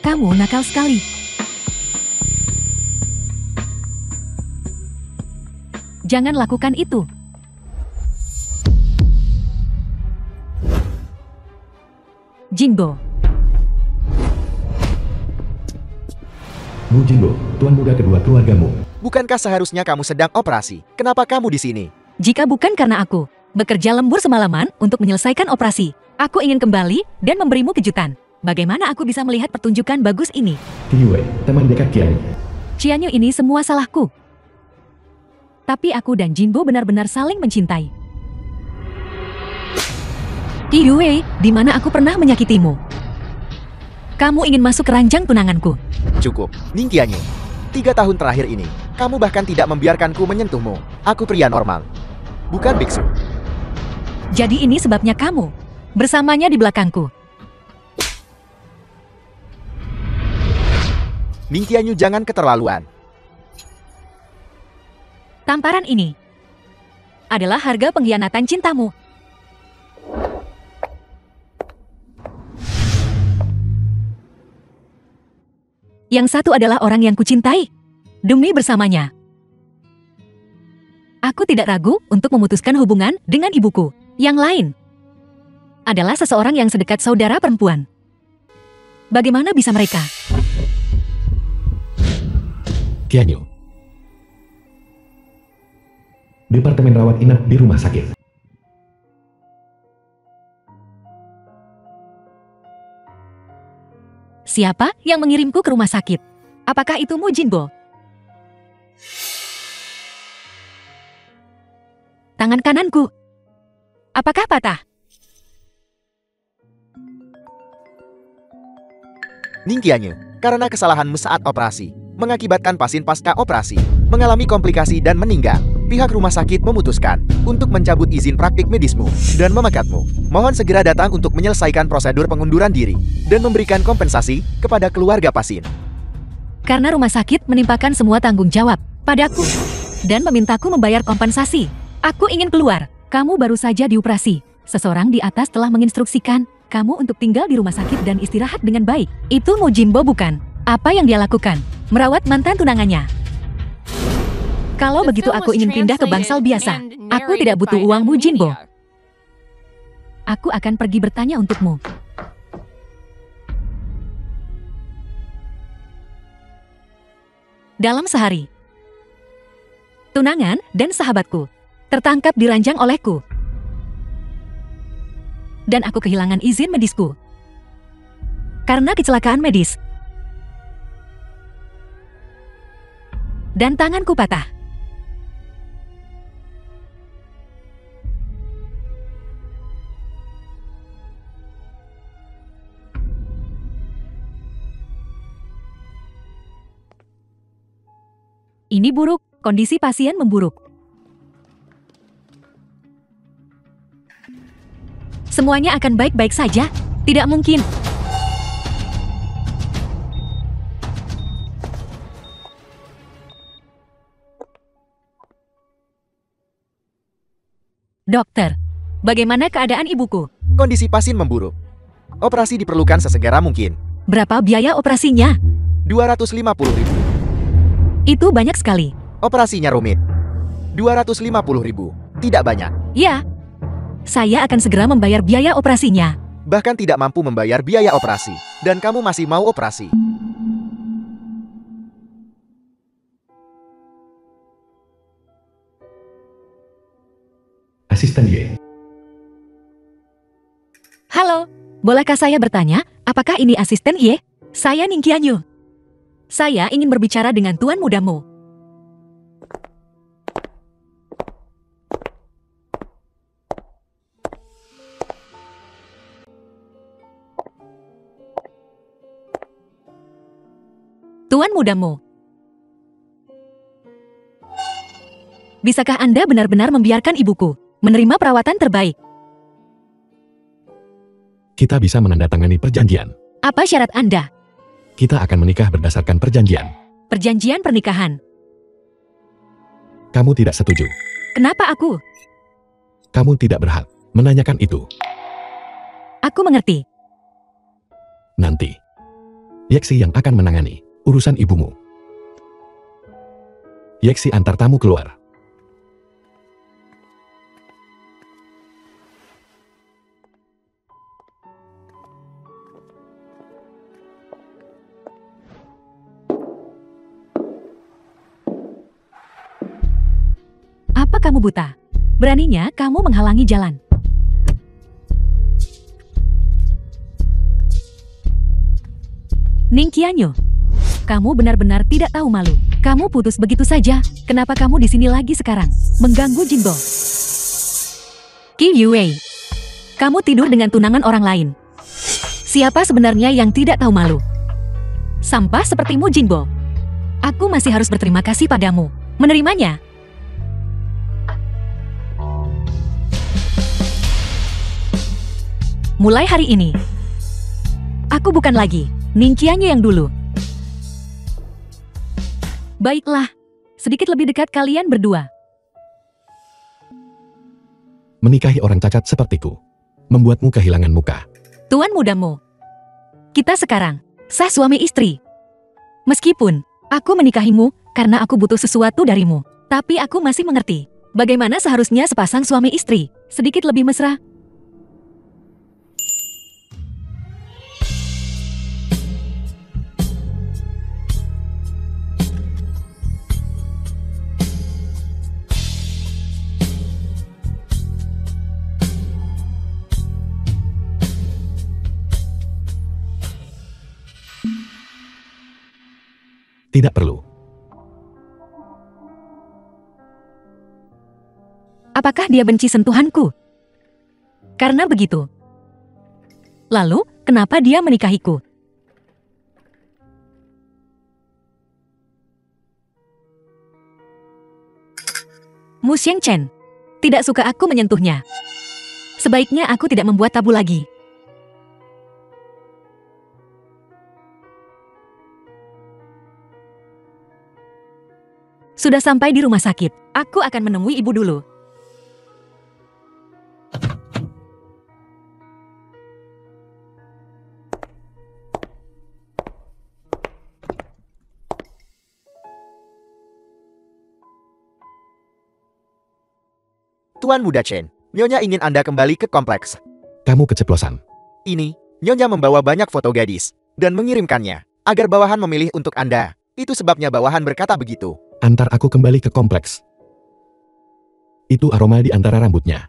Kamu nakal sekali. Jangan lakukan itu. Jinbo. Mu Jinbo, tuan muda kedua keluargamu. Bukankah seharusnya kamu sedang operasi? Kenapa kamu di sini? Jika bukan karena aku bekerja lembur semalaman untuk menyelesaikan operasi, aku ingin kembali dan memberimu kejutan. Bagaimana aku bisa melihat pertunjukan bagus ini? Tiwei, teman dekat Qianyu. Qianyu ini semua salahku. Tapi aku dan Jinbo benar-benar saling mencintai. Tiwei, di mana aku pernah menyakitimu? Kamu ingin masuk keranjang tunanganku? Cukup, Ning Qianyu. 3 tahun terakhir ini, kamu bahkan tidak membiarkanku menyentuhmu. Aku pria normal, bukan biksu. Jadi ini sebabnya kamu bersamanya di belakangku. Ning Qianyu, jangan keterlaluan. Tamparan ini adalah harga pengkhianatan cintamu. Yang satu adalah orang yang kucintai. Demi bersamanya, aku tidak ragu untuk memutuskan hubungan dengan ibuku. Yang lain adalah seseorang yang sedekat saudara perempuan. Bagaimana bisa mereka? Qianyu. Departemen rawat inap di rumah sakit. Siapa yang mengirimku ke rumah sakit? Apakah itu Mu Jinbo? Tangan kananku. Apakah patah? Ning Qianyu, karena kesalahanmu saat operasi, mengakibatkan pasien pasca operasi mengalami komplikasi dan meninggal. Pihak rumah sakit memutuskan untuk mencabut izin praktik medismu dan memakatmu. Mohon segera datang untuk menyelesaikan prosedur pengunduran diri dan memberikan kompensasi kepada keluarga pasien. Karena rumah sakit menimpakan semua tanggung jawab padaku dan memintaku membayar kompensasi. Aku ingin keluar. Kamu baru saja dioperasi. Seseorang di atas telah menginstruksikan kamu untuk tinggal di rumah sakit dan istirahat dengan baik. Itu Mu Jinbo bukan? Apa yang dia lakukan? Merawat mantan tunangannya. Kalau begitu aku ingin pindah ke bangsal biasa. Aku tidak butuh uang Mu Jinbo. Aku akan pergi bertanya untukmu. Dalam sehari, tunangan dan sahabatku tertangkap diranjang olehku. Dan aku kehilangan izin medisku. Karena kecelakaan medis. Dan tanganku patah. Ini buruk, kondisi pasien memburuk. Semuanya akan baik-baik saja? Tidak mungkin. Dokter, bagaimana keadaan ibuku? Kondisi pasien memburuk. Operasi diperlukan sesegera mungkin. Berapa biaya operasinya? 250.000. Itu banyak sekali. Operasinya rumit. 250.000. Tidak banyak. Ya, saya akan segera membayar biaya operasinya. Bahkan tidak mampu membayar biaya operasi. Dan kamu masih mau operasi. Asisten Ye. Halo, bolehkah saya bertanya, apakah ini asisten Ye? Saya Ning Qianyu. Saya ingin berbicara dengan tuan mudamu. Tuan mudamu. Bisakah Anda benar-benar membiarkan ibuku menerima perawatan terbaik? Kita bisa menandatangani perjanjian. Apa syarat Anda? Kita akan menikah berdasarkan perjanjian. Perjanjian pernikahan. Kamu tidak setuju. Kenapa aku? Kamu tidak berhak menanyakan itu. Aku mengerti. Nanti, Yeksi yang akan menangani urusan ibumu. Yeksi antar tamu keluar. Apa kamu buta? Beraninya kamu menghalangi jalan. Ning Qianyu, kamu benar-benar tidak tahu malu. Kamu putus begitu saja. Kenapa kamu di sini lagi sekarang? Mengganggu Jinbo. Qi Yue, kamu tidur dengan tunangan orang lain. Siapa sebenarnya yang tidak tahu malu? Sampah sepertimu, Jinbo. Aku masih harus berterima kasih padamu. Menerimanya. Mulai hari ini, aku bukan lagi Ning Qianyu yang dulu. Baiklah, sedikit lebih dekat kalian berdua. Menikahi orang cacat sepertiku membuatmu kehilangan muka. Tuan mudamu, kita sekarang sah suami istri. Meskipun aku menikahimu karena aku butuh sesuatu darimu, tapi aku masih mengerti bagaimana seharusnya sepasang suami istri sedikit lebih mesra. Tidak perlu. Apakah dia benci sentuhanku? Karena begitu. Lalu, kenapa dia menikahiku? Mu Xiangchen, tidak suka aku menyentuhnya. Sebaiknya aku tidak membuat tabu lagi. Sudah sampai di rumah sakit. Aku akan menemui ibu dulu. Tuan Muda Chen, Nyonya ingin Anda kembali ke kompleks. Kamu keceplosan. Ini, Nyonya membawa banyak foto gadis dan mengirimkannya agar bawahan memilih untuk Anda. Itu sebabnya bawahan berkata begitu. Antar aku kembali ke kompleks. Itu aroma di antara rambutnya.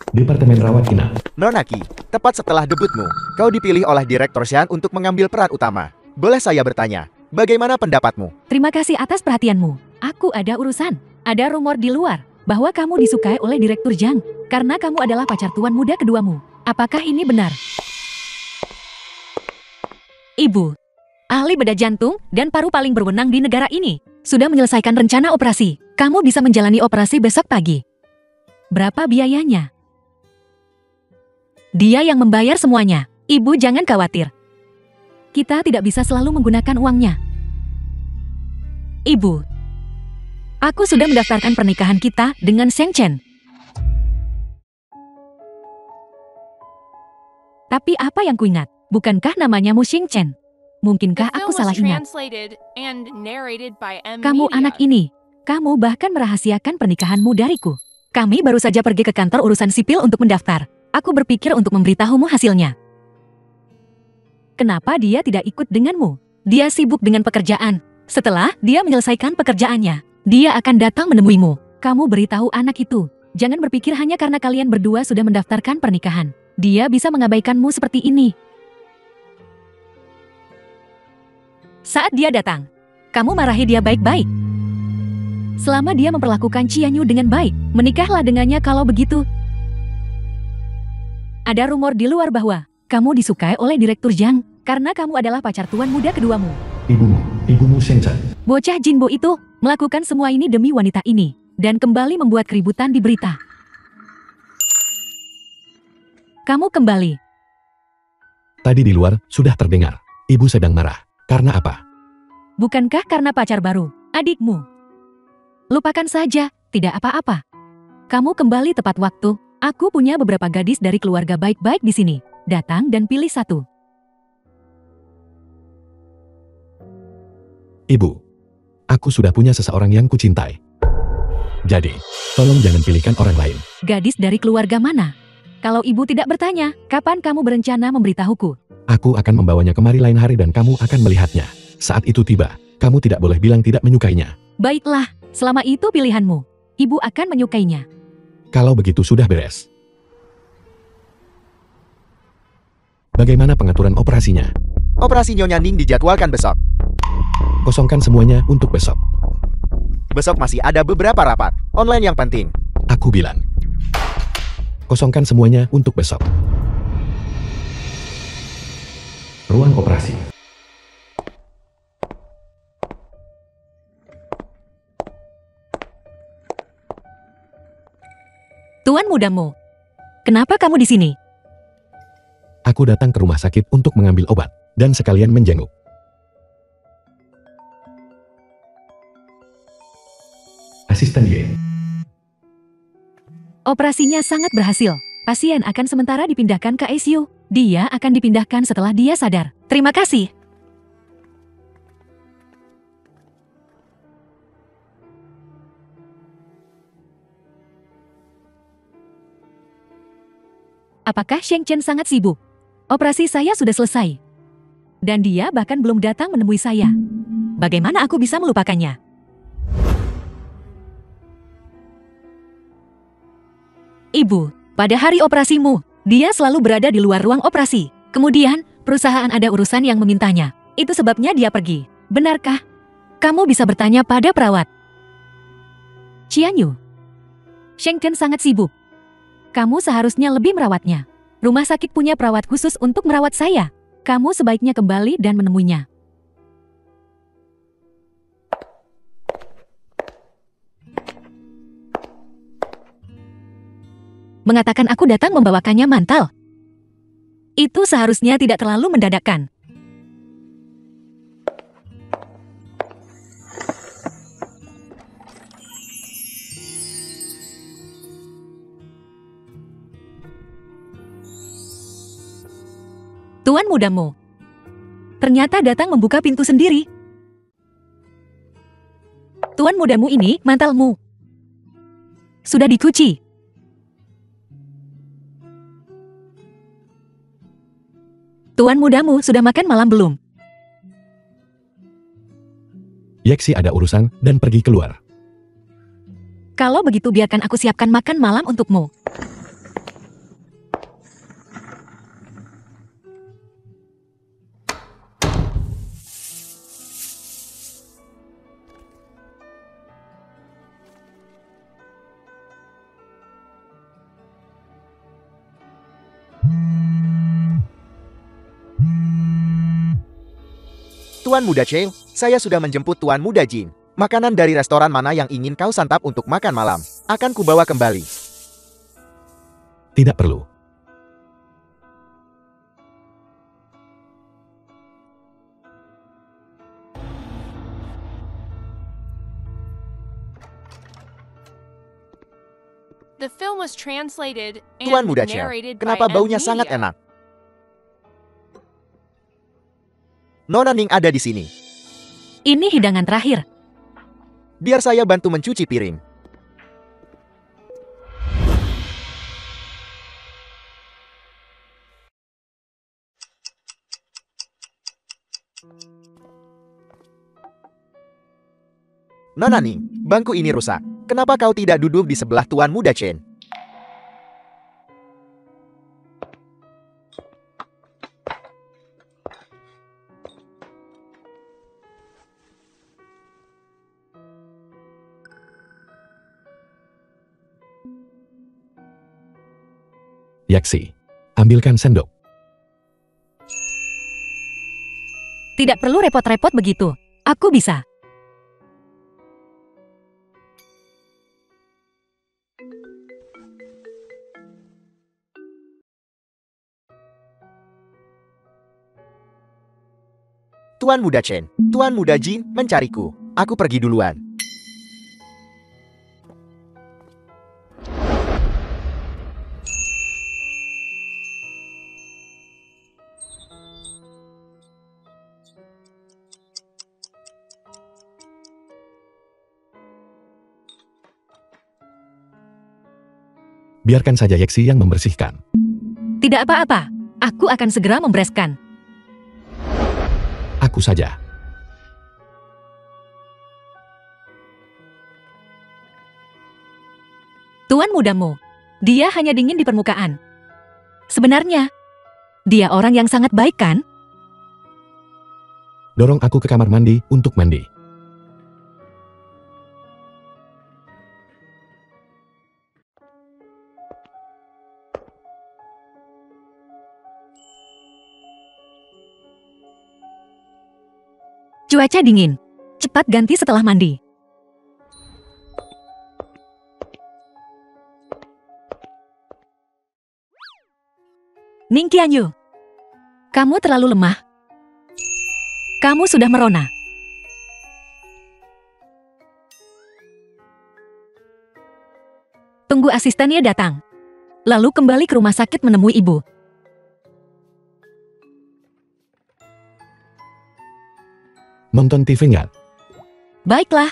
Departemen Rawat Inap. Nona Qi, tepat setelah debutmu, kau dipilih oleh Direktur Xian untuk mengambil peran utama. Boleh saya bertanya, bagaimana pendapatmu? Terima kasih atas perhatianmu. Aku ada urusan. Ada rumor di luar bahwa kamu disukai oleh Direktur Zhang karena kamu adalah pacar tuan muda keduamu. Apakah ini benar? Ibu, ahli bedah jantung dan paru paling berwenang di negara ini, sudah menyelesaikan rencana operasi. Kamu bisa menjalani operasi besok pagi. Berapa biayanya? Dia yang membayar semuanya. Ibu jangan khawatir. Kita tidak bisa selalu menggunakan uangnya. Ibu, aku sudah mendaftarkan pernikahan kita dengan Sheng Chen. Tapi apa yang kuingat? Bukankah namanya Mu Xingchen? Mungkinkah aku salah ingat? Kamu anak ini, kamu bahkan merahasiakan pernikahanmu dariku. Kami baru saja pergi ke kantor urusan sipil untuk mendaftar. Aku berpikir untuk memberitahumu hasilnya. Kenapa dia tidak ikut denganmu? Dia sibuk dengan pekerjaan. Setelah dia menyelesaikan pekerjaannya, dia akan datang menemuimu. Kamu beritahu anak itu, jangan berpikir hanya karena kalian berdua sudah mendaftarkan pernikahan, dia bisa mengabaikanmu seperti ini. Saat dia datang, kamu marahi dia baik-baik. Selama dia memperlakukan Qianyu dengan baik, menikahlah dengannya kalau begitu. Ada rumor di luar bahwa kamu disukai oleh Direktur Zhang karena kamu adalah pacar tuan muda keduamu. Ibumu Sheng Chen. Bocah Jinbo itu melakukan semua ini demi wanita ini dan kembali membuat keributan di berita. Kamu kembali. Tadi di luar sudah terdengar. Ibu sedang marah. Karena apa? Bukankah karena pacar baru, adikmu? Lupakan saja, tidak apa-apa. Kamu kembali tepat waktu. Aku punya beberapa gadis dari keluarga baik-baik di sini. Datang dan pilih satu. Ibu, aku sudah punya seseorang yang kucintai. Jadi, tolong jangan pilihkan orang lain. Gadis dari keluarga mana? Kalau ibu tidak bertanya, kapan kamu berencana memberitahuku? Aku akan membawanya kemari lain hari dan kamu akan melihatnya. Saat itu tiba, kamu tidak boleh bilang tidak menyukainya. Baiklah, selama itu pilihanmu. Ibu akan menyukainya. Kalau begitu sudah beres. Bagaimana pengaturan operasinya? Operasi Nyonya Ning dijadwalkan besok. Kosongkan semuanya untuk besok. Besok masih ada beberapa rapat online yang penting. Aku bilang. Kosongkan semuanya untuk besok. Ruang operasi. Tuan mudamu, kenapa kamu di sini? Aku datang ke rumah sakit untuk mengambil obat dan sekalian menjenguk. Asisten Y. Operasinya sangat berhasil. Pasien akan sementara dipindahkan ke ICU. Dia akan dipindahkan setelah dia sadar. Terima kasih. Apakah Sheng Chen sangat sibuk? Operasi saya sudah selesai. Dan dia bahkan belum datang menemui saya. Bagaimana aku bisa melupakannya? Ibu, pada hari operasimu, dia selalu berada di luar ruang operasi. Kemudian, perusahaan ada urusan yang memintanya. Itu sebabnya dia pergi. Benarkah? Kamu bisa bertanya pada perawat. Qianyu, Sheng Chen sangat sibuk. Kamu seharusnya lebih merawatnya. Rumah sakit punya perawat khusus untuk merawat saya. Kamu sebaiknya kembali dan menemuinya. Mengatakan aku datang membawakannya mantel. Itu seharusnya tidak terlalu mendadakkan. Tuan mudamu ternyata datang membuka pintu sendiri. Tuan mudamu ini mantelmu sudah dicuci. Tuan mudamu sudah makan malam belum? Yeksi ada urusan dan pergi keluar. Kalau begitu biarkan aku siapkan makan malam untukmu. Tuan Muda Cheng, saya sudah menjemput Tuan Muda Jin. Makanan dari restoran mana yang ingin kau santap untuk makan malam? Akan kubawa kembali. Tidak perlu. The film was translated Tuan and Muda Cheng, narrated by kenapa baunya sangat Amelia. enak? Nona Ning ada di sini. Ini hidangan terakhir. Biar saya bantu mencuci piring. Nona Ning, bangku ini rusak. Kenapa kau tidak duduk di sebelah Tuan Muda Chen? Yeksi, ambilkan sendok. Tidak perlu repot-repot begitu. Aku bisa. Tuan Muda Chen, Tuan Muda Jin mencariku. Aku pergi duluan. Biarkan saja Yeksi yang membersihkan. Tidak apa-apa. Aku akan segera membereskan. Aku saja. Tuan mudamu, dia hanya dingin di permukaan. Sebenarnya, dia orang yang sangat baik kan? Dorong aku ke kamar mandi untuk mandi. Cuaca dingin. Cepat ganti setelah mandi. Ning Qianyu, kamu terlalu lemah. Kamu sudah merona. Tunggu asistennya datang. Lalu kembali ke rumah sakit menemui ibu. Nonton TV nggak? Baiklah.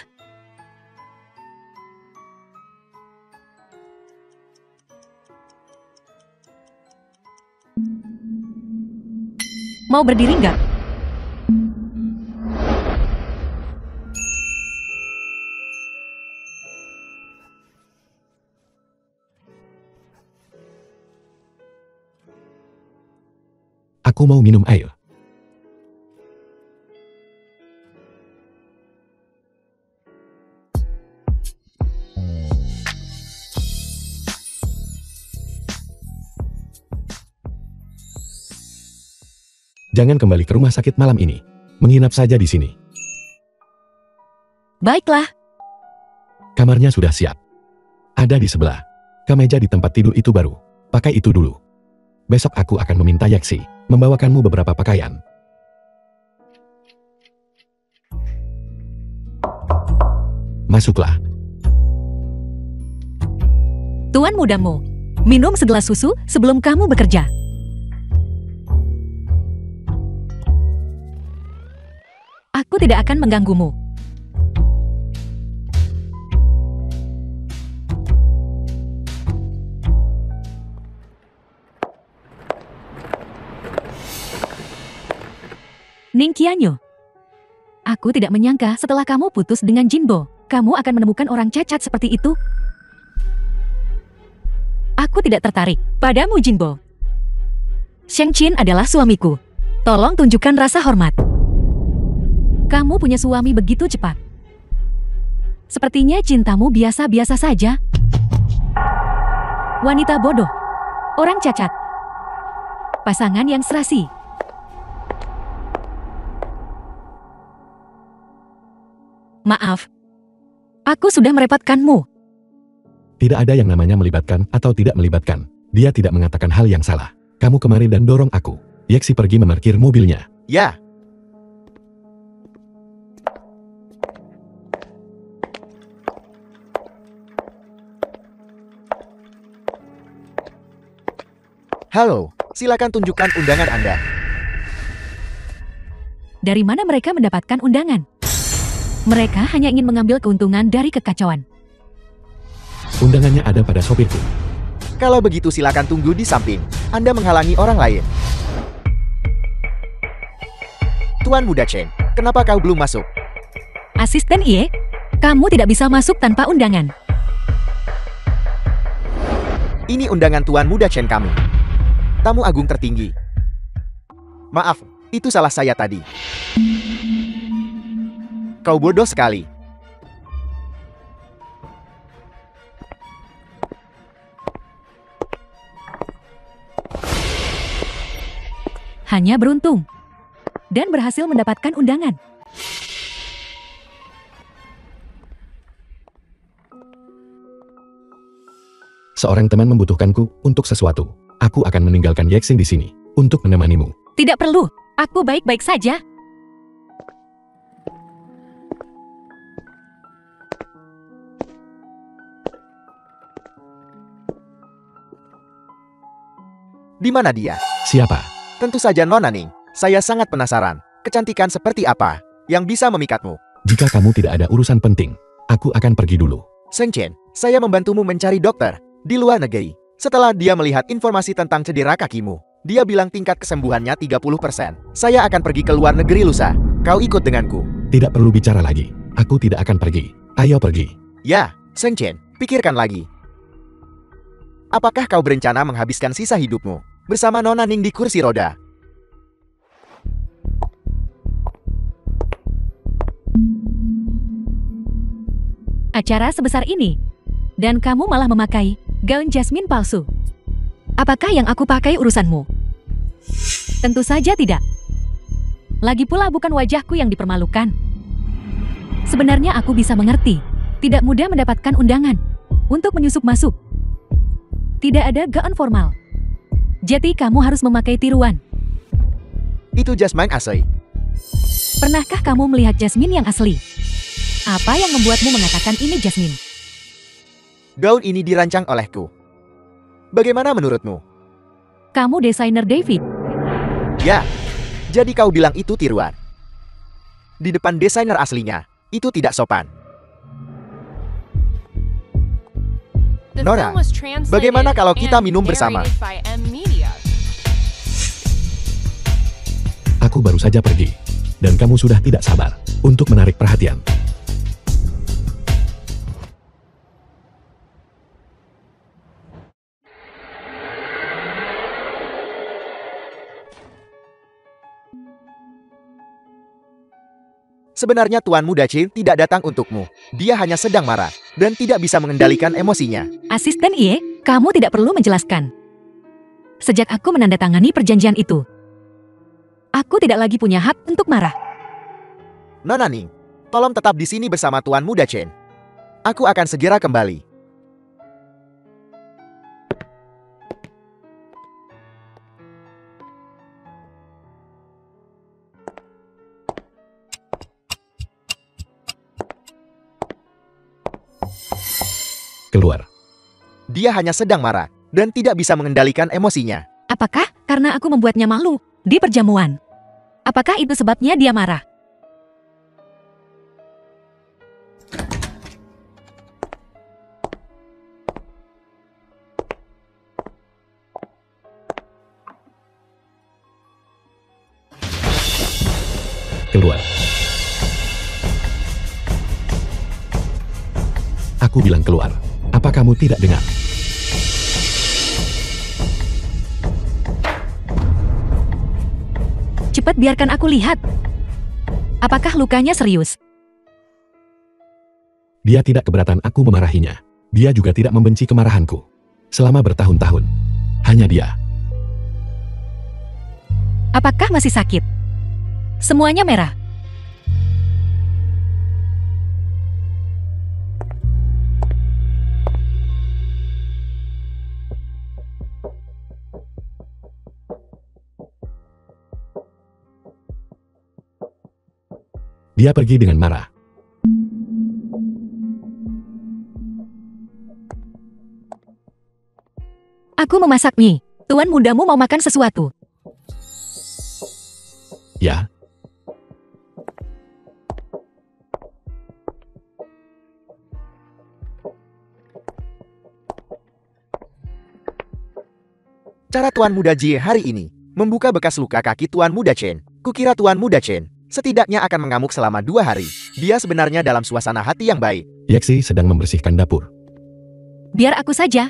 Mau berdiri nggak? Aku mau minum air. Jangan kembali ke rumah sakit malam ini. Menginap saja di sini. Baiklah. Kamarnya sudah siap. Ada di sebelah. Kemeja di tempat tidur itu baru. Pakai itu dulu. Besok aku akan meminta Yeksi membawakanmu beberapa pakaian. Masuklah. Tuan mudamu, minum segelas susu sebelum kamu bekerja. Aku tidak akan mengganggumu. Ning Qianyu, aku tidak menyangka setelah kamu putus dengan Jinbo, kamu akan menemukan orang cacat seperti itu. Aku tidak tertarik padamu, Jinbo. Sheng Qin adalah suamiku. Tolong tunjukkan rasa hormat. Kamu punya suami begitu cepat. Sepertinya cintamu biasa-biasa saja. Wanita bodoh. Orang cacat. Pasangan yang serasi. Maaf. Aku sudah merepotkanmu. Tidak ada yang namanya melibatkan atau tidak melibatkan. Dia tidak mengatakan hal yang salah. Kamu kemari dan dorong aku. Yeksi pergi memarkir mobilnya. Ya. Halo, silakan tunjukkan undangan Anda. Dari mana mereka mendapatkan undangan? Mereka hanya ingin mengambil keuntungan dari kekacauan. Undangannya ada pada sopirku. Kalau begitu silakan tunggu di samping. Anda menghalangi orang lain. Tuan Muda Chen, kenapa kau belum masuk? Asisten Ie, kamu tidak bisa masuk tanpa undangan. Ini undangan Tuan Muda Chen kami. Tamu agung tertinggi. Maaf, itu salah saya tadi. Kau bodoh sekali. Hanya beruntung. Dan berhasil mendapatkan undangan. Seorang teman membutuhkanku untuk sesuatu. Aku akan meninggalkan Yeksi di sini untuk menemanimu. Tidak perlu. Aku baik-baik saja. Di mana dia? Siapa? Tentu saja Nona Ning. Saya sangat penasaran. Kecantikan seperti apa yang bisa memikatmu? Jika kamu tidak ada urusan penting, aku akan pergi dulu. Sheng Chen, saya membantumu mencari dokter di luar negeri. Setelah dia melihat informasi tentang cedera kakimu, dia bilang tingkat kesembuhannya 30%. Saya akan pergi ke luar negeri lusa. Kau ikut denganku. Tidak perlu bicara lagi. Aku tidak akan pergi. Ayo pergi. Ya, Seng Chen, pikirkan lagi. Apakah kau berencana menghabiskan sisa hidupmu bersama Nona Ning di kursi roda? Acara sebesar ini, dan kamu malah memakai gaun jasmin palsu. Apakah yang aku pakai urusanmu? Tentu saja tidak. Lagi pula bukan wajahku yang dipermalukan. Sebenarnya aku bisa mengerti, tidak mudah mendapatkan undangan untuk menyusup masuk. Tidak ada gaun formal. Jadi kamu harus memakai tiruan. Itu jasmin asli. Pernahkah kamu melihat jasmin yang asli? Apa yang membuatmu mengatakan ini jasmin? Gaun ini dirancang olehku. Bagaimana menurutmu? Kamu desainer David. Ya, jadi kau bilang itu tiruan. Di depan desainer aslinya, itu tidak sopan. The Nora, film was translated bagaimana kalau kita and minum bersama? narrated by M Media. Aku baru saja pergi. Dan kamu sudah tidak sabar untuk menarik perhatian. Sebenarnya Tuan Muda Chen tidak datang untukmu. Dia hanya sedang marah dan tidak bisa mengendalikan emosinya. Asisten Ie, kamu tidak perlu menjelaskan. Sejak aku menandatangani perjanjian itu, aku tidak lagi punya hak untuk marah. Nona Ning, tolong tetap di sini bersama Tuan Muda Chen. Aku akan segera kembali. Keluar. Dia hanya sedang marah dan tidak bisa mengendalikan emosinya. Apakah karena aku membuatnya malu di perjamuan? Apakah itu sebabnya dia marah? Keluar. Aku bilang keluar. Apa kamu tidak dengar? Cepat biarkan aku lihat. Apakah lukanya serius? Dia tidak keberatan aku memarahinya. Dia juga tidak membenci kemarahanku. Selama bertahun-tahun. Hanya dia. Apakah masih sakit? Semuanya merah. Dia pergi dengan marah. Aku memasak mie. Tuan mudamu mau makan sesuatu. Ya. Cara Tuan Muda Jie hari ini membuka bekas luka kaki Tuan Muda Chen. Kukira Tuan Muda Chen setidaknya akan mengamuk selama 2 hari. Dia sebenarnya dalam suasana hati yang baik. Yeksi sedang membersihkan dapur. Biar aku saja.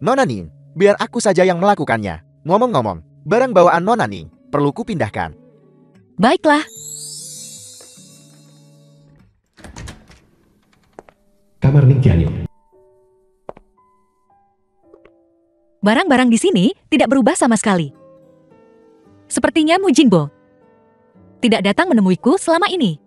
Nona Ning, biar aku saja yang melakukannya. Ngomong-ngomong, barang bawaan Nona Ning perlu kupindahkan. Baiklah. Kamar Ning Qianyu. Barang-barang di sini tidak berubah sama sekali. Sepertinya Mu Jinbo tidak datang menemuiku selama ini.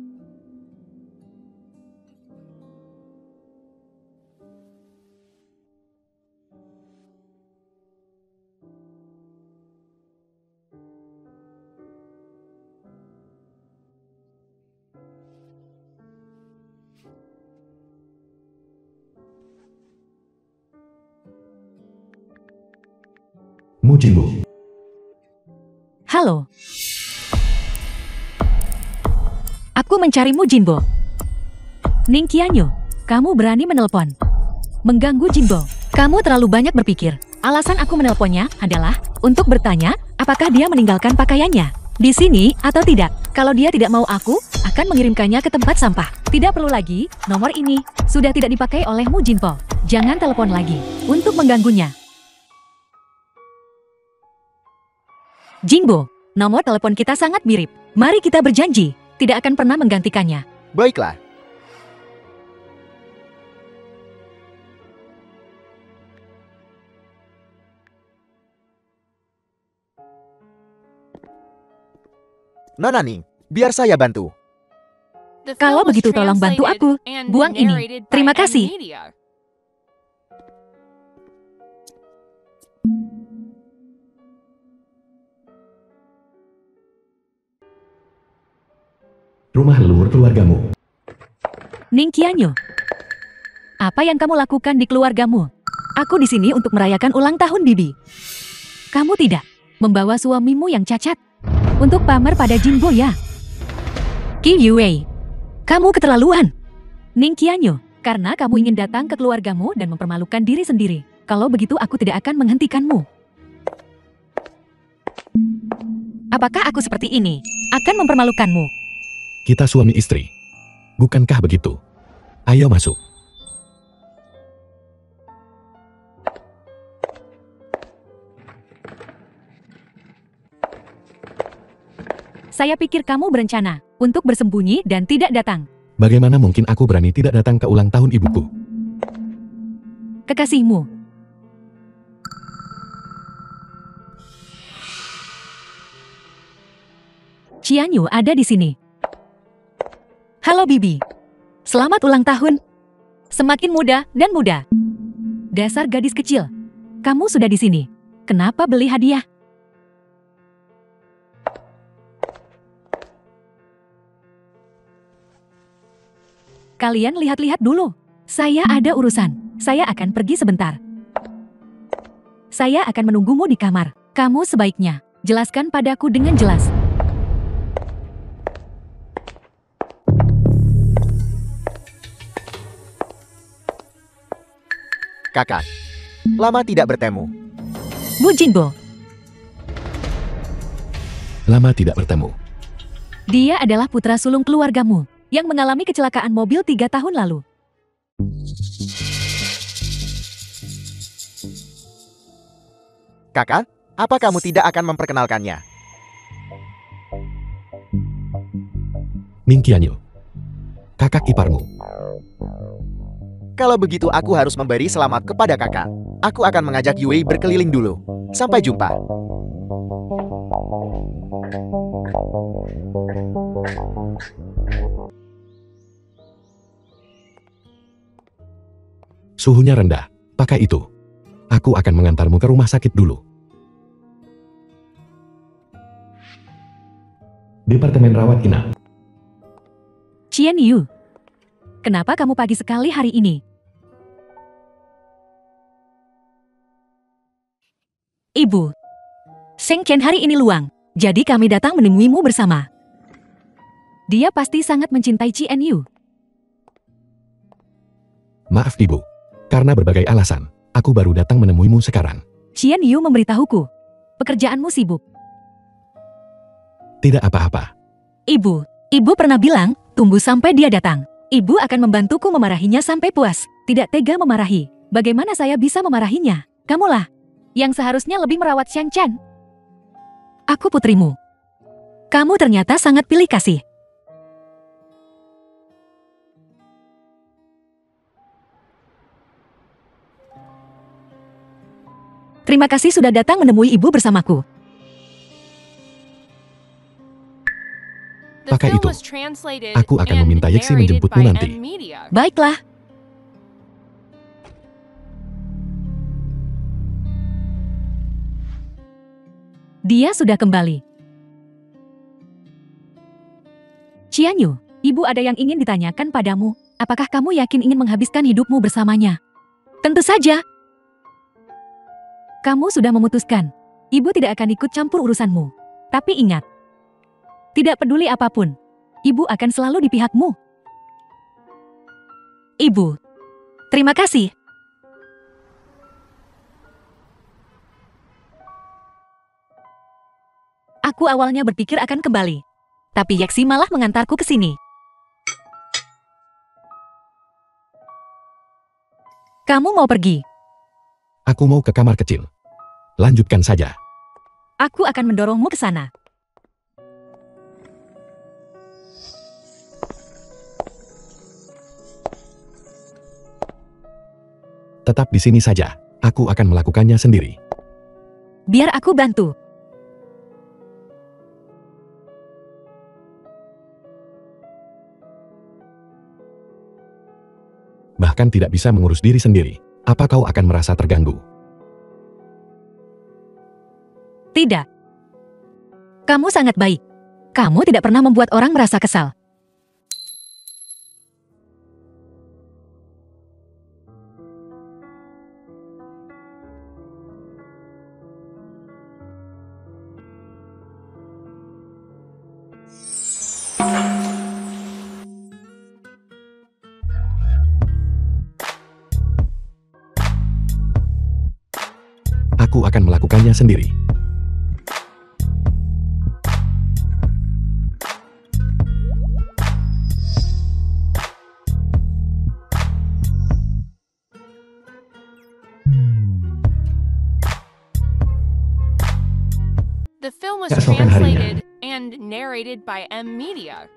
Mu Jinbo. Halo. Aku mencari Mu Jinbo. Ning Qianyu, kamu berani menelpon, mengganggu Jinbo. Kamu terlalu banyak berpikir. Alasan aku menelponnya adalah untuk bertanya apakah dia meninggalkan pakaiannya di sini atau tidak. Kalau dia tidak mau, aku akan mengirimkannya ke tempat sampah. Tidak perlu lagi, nomor ini sudah tidak dipakai olehmu, Jinpo. Jangan telepon lagi untuk mengganggunya. Jingbo, nomor telepon kita sangat mirip. Mari kita berjanji, tidak akan pernah menggantikannya. Baiklah. Nona Ning, biar saya bantu. The Kalau film was begitu tolong bantu aku. translated and Buang ini. narrated by Terima kasih. M-Media. Rumah leluhur keluargamu. Ning Qianyu, apa yang kamu lakukan di keluargamu? Aku di sini untuk merayakan ulang tahun Bibi. Kamu tidak membawa suamimu yang cacat untuk pamer pada Jinbo ya? Qi Yuwei, kamu keterlaluan. Ning Qianyu, karena kamu ingin datang ke keluargamu dan mempermalukan diri sendiri. Kalau begitu aku tidak akan menghentikanmu. Apakah aku seperti ini akan mempermalukanmu? Kita suami istri. Bukankah begitu? Ayo masuk. Saya pikir kamu berencana untuk bersembunyi dan tidak datang. Bagaimana mungkin aku berani tidak datang ke ulang tahun ibuku? Kekasihmu. Qianyu ada di sini. Halo Bibi. Selamat ulang tahun. Semakin muda dan muda. Dasar gadis kecil. Kamu sudah di sini. Kenapa beli hadiah? Kalian lihat-lihat dulu. Saya ada urusan. Saya akan pergi sebentar. Saya akan menunggumu di kamar. Kamu sebaiknya jelaskan padaku dengan jelas. Kakak, lama tidak bertemu. Bu Jinbo, Lama tidak bertemu. dia adalah putra sulung keluargamu yang mengalami kecelakaan mobil 3 tahun lalu. Kakak, apa kamu tidak akan memperkenalkannya? Ning Qianyu. Kakak iparmu. Kalau begitu aku harus memberi selamat kepada kakak. Aku akan mengajak Yue berkeliling dulu. Sampai jumpa. Suhunya rendah. Pakai itu. Aku akan mengantarmu ke rumah sakit dulu. Departemen rawat inap. Qian Yu, kenapa kamu pagi sekali hari ini? Ibu, Sheng Qian hari ini luang, jadi kami datang menemuimu bersama. Dia pasti sangat mencintai Qian Yu. Maaf ibu. Karena berbagai alasan, aku baru datang menemuimu sekarang. Qian Yu memberitahuku, pekerjaanmu sibuk. Tidak apa-apa. Ibu pernah bilang, tunggu sampai dia datang. Ibu akan membantuku memarahinya sampai puas. Tidak tega memarahi. Bagaimana saya bisa memarahinya? Kamulah yang seharusnya lebih merawat Xiang Chan. Aku putrimu. Kamu ternyata sangat pilih kasih. Terima kasih sudah datang menemui ibu bersamaku. The Pakai film itu. was translated Aku akan and meminta Yeksi narrated menjemputmu by nanti. M-Media. Baiklah. Dia sudah kembali. Qian Yu, ibu ada yang ingin ditanyakan padamu. Apakah kamu yakin ingin menghabiskan hidupmu bersamanya? Tentu saja. Kamu sudah memutuskan. Ibu tidak akan ikut campur urusanmu. Tapi ingat, tidak peduli apapun, ibu akan selalu di pihakmu. Ibu, terima kasih. Aku awalnya berpikir akan kembali. Tapi Yeksi malah mengantarku ke sini. Kamu mau pergi? Aku mau ke kamar kecil. Lanjutkan saja. Aku akan mendorongmu ke sana. Tetap di sini saja. Aku akan melakukannya sendiri. Biar aku bantu. Bahkan tidak bisa mengurus diri sendiri. Apa kau akan merasa terganggu? Tidak. Kamu sangat baik. Kamu tidak pernah membuat orang merasa kesal. Aku akan melakukannya sendiri. The film was Keesokan harinya. translated and narrated by M Media.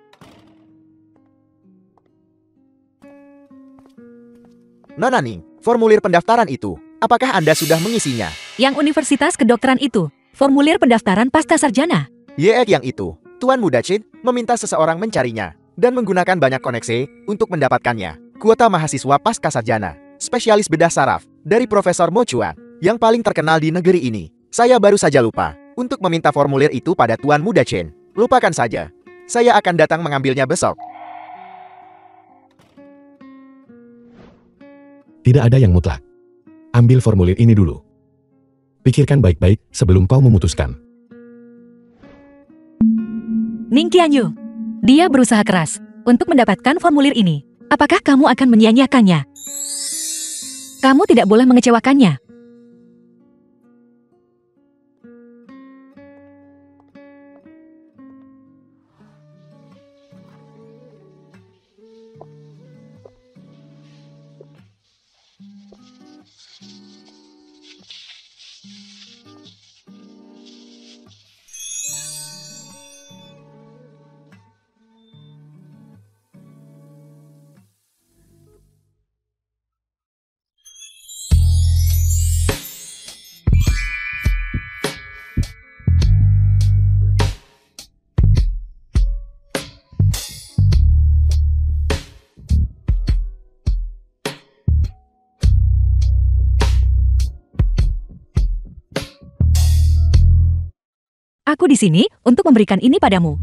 Nona Ning, formulir pendaftaran itu, apakah Anda sudah mengisinya? Yang Universitas Kedokteran itu, formulir pendaftaran pasca sarjana. Yeek yang itu, Tuan Muda Chin meminta seseorang mencarinya dan menggunakan banyak koneksi untuk mendapatkannya. Kuota mahasiswa pasca sarjana, spesialis bedah saraf, dari Profesor Mo Chuan, yang paling terkenal di negeri ini. Saya baru saja lupa untuk meminta formulir itu pada Tuan Muda Chin. Lupakan saja. Saya akan datang mengambilnya besok. Tidak ada yang mutlak. Ambil formulir ini dulu. Pikirkan baik-baik sebelum kau memutuskan. Ning Qianyu, dia berusaha keras untuk mendapatkan formulir ini. Apakah kamu akan menyia-nyiakannya? Kamu tidak boleh mengecewakannya. Aku di sini untuk memberikan ini padamu.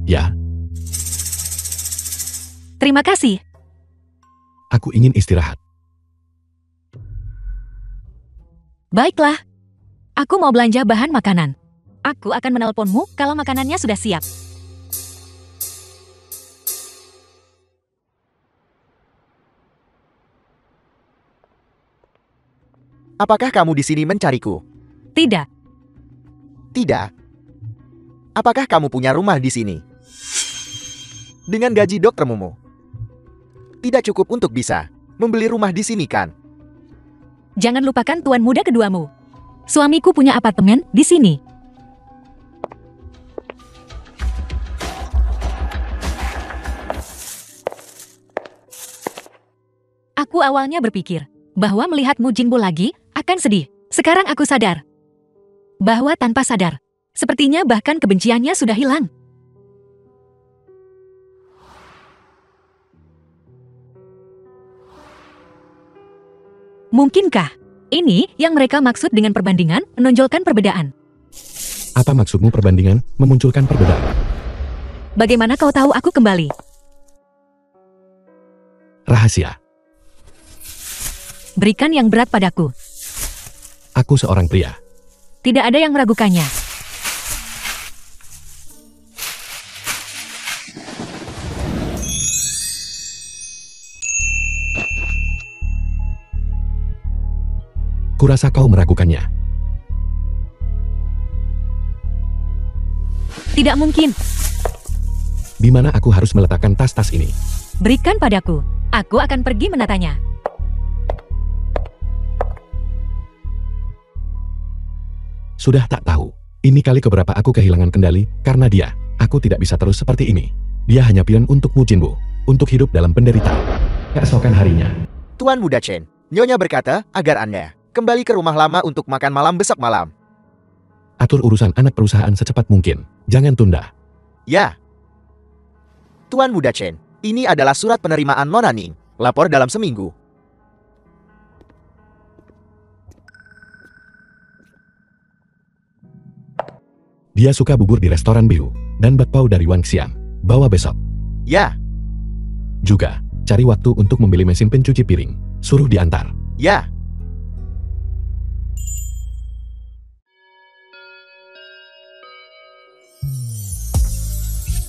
Ya, Terima kasih. aku ingin istirahat. Baiklah. Aku mau belanja bahan makanan. Aku akan menelponmu kalau makanannya sudah siap. Apakah kamu di sini mencariku? Tidak. Tidak. Apakah kamu punya rumah di sini? Dengan gaji Dokter Momo. Tidak cukup untuk bisa membeli rumah di sini kan? Jangan lupakan tuan muda keduamu. Suamiku punya apartemen di sini. Aku awalnya berpikir bahwa melihatmu Jinbo lagi akan sedih. Sekarang aku sadar bahwa tanpa sadar, sepertinya bahkan kebenciannya sudah hilang. Mungkinkah ini yang mereka maksud dengan perbandingan menonjolkan perbedaan? Apa maksudmu perbandingan memunculkan perbedaan? Bagaimana kau tahu aku kembali? Rahasia. Berikan yang berat padaku. Aku seorang pria. Tidak ada yang meragukannya. Kurasa kau meragukannya. Tidak mungkin. Di mana aku harus meletakkan tas-tas ini? Berikan padaku. Aku akan pergi menatanya. Sudah tak tahu. Ini kali keberapa aku kehilangan kendali karena dia. Aku tidak bisa terus seperti ini. Dia hanya pion untukmu Jinbo. Untuk hidup dalam penderitaan. Keesokan harinya. Tuan Muda Chen, Nyonya berkata agar Anda kembali ke rumah lama untuk makan malam besok malam. Atur urusan anak perusahaan secepat mungkin. Jangan tunda. Ya. Tuan Muda Chen, ini adalah surat penerimaan Nona Ning. Lapor dalam seminggu. Dia suka bubur di restoran Bihu. Dan bakpao dari Wang Xiang. Bawa besok. Ya. Juga, cari waktu untuk membeli mesin pencuci piring. Suruh diantar. Ya.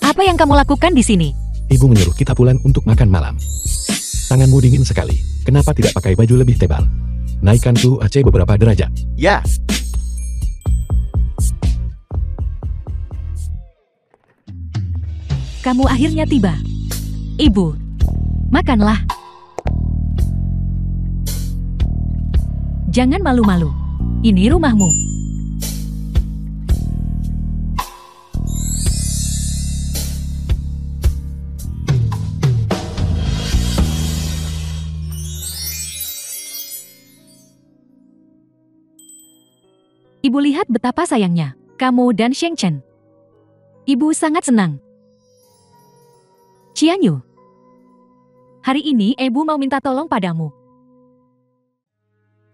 Apa yang kamu lakukan di sini? Ibu menyuruh kita pulang untuk makan malam. Tanganmu dingin sekali. Kenapa tidak pakai baju lebih tebal? Naikkan suhu AC beberapa derajat. Ya. Kamu akhirnya tiba. Ibu, makanlah. Jangan malu-malu. Ini rumahmu. Ibu lihat betapa sayangnya kamu dan Sheng Chen. Ibu sangat senang. Qianyu, hari ini Ibu mau minta tolong padamu.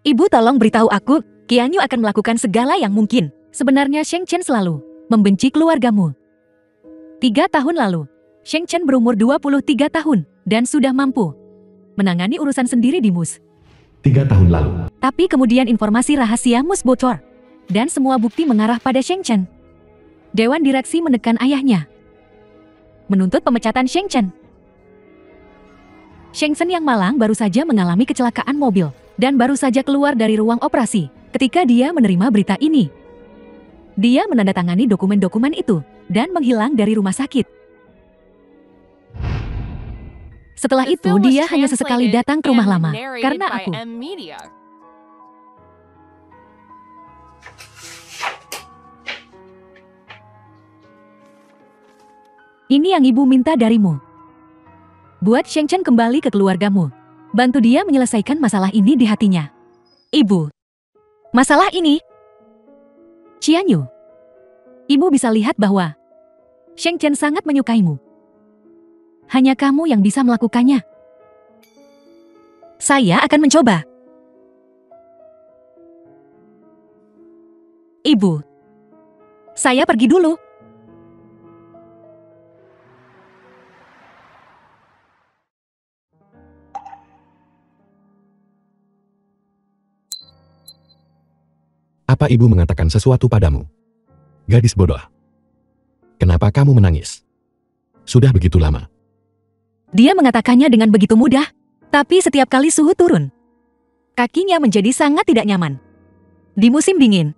Ibu tolong beritahu aku, Qianyu akan melakukan segala yang mungkin. Sebenarnya Sheng Chen selalu membenci keluargamu. 3 tahun lalu, Sheng Chen berumur 23 tahun dan sudah mampu menangani urusan sendiri di MUS. 3 tahun lalu. Tapi kemudian informasi rahasia MUS bocor. Dan semua bukti mengarah pada Sheng Chen. Dewan direksi menekan ayahnya. Menuntut pemecatan Sheng Chen. Sheng Chen yang malang baru saja mengalami kecelakaan mobil. Dan baru saja keluar dari ruang operasi ketika dia menerima berita ini. Dia menandatangani dokumen-dokumen itu dan menghilang dari rumah sakit. Setelah The itu film was dia hanya sesekali translated datang ke rumah and lama narrated karena by aku. M Media. Ini yang ibu minta darimu. Buat Sheng Chen kembali ke keluargamu. Bantu dia menyelesaikan masalah ini di hatinya. Ibu. Masalah ini. Qianyu. Ibu bisa lihat bahwa Sheng Chen sangat menyukaimu. Hanya kamu yang bisa melakukannya. Saya akan mencoba. Ibu. Saya pergi dulu. Apa ibu mengatakan sesuatu padamu? Gadis bodoh. Kenapa kamu menangis? Sudah begitu lama. Dia mengatakannya dengan begitu mudah. Tapi setiap kali suhu turun, kakinya menjadi sangat tidak nyaman. Di musim dingin,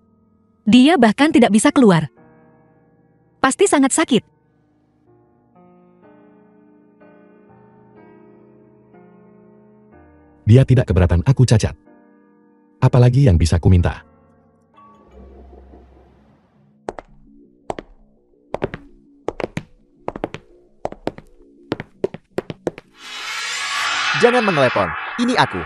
dia bahkan tidak bisa keluar. Pasti sangat sakit. Dia tidak keberatan aku cacat. Apalagi yang bisa kuminta? Jangan mengelepon. Ini aku.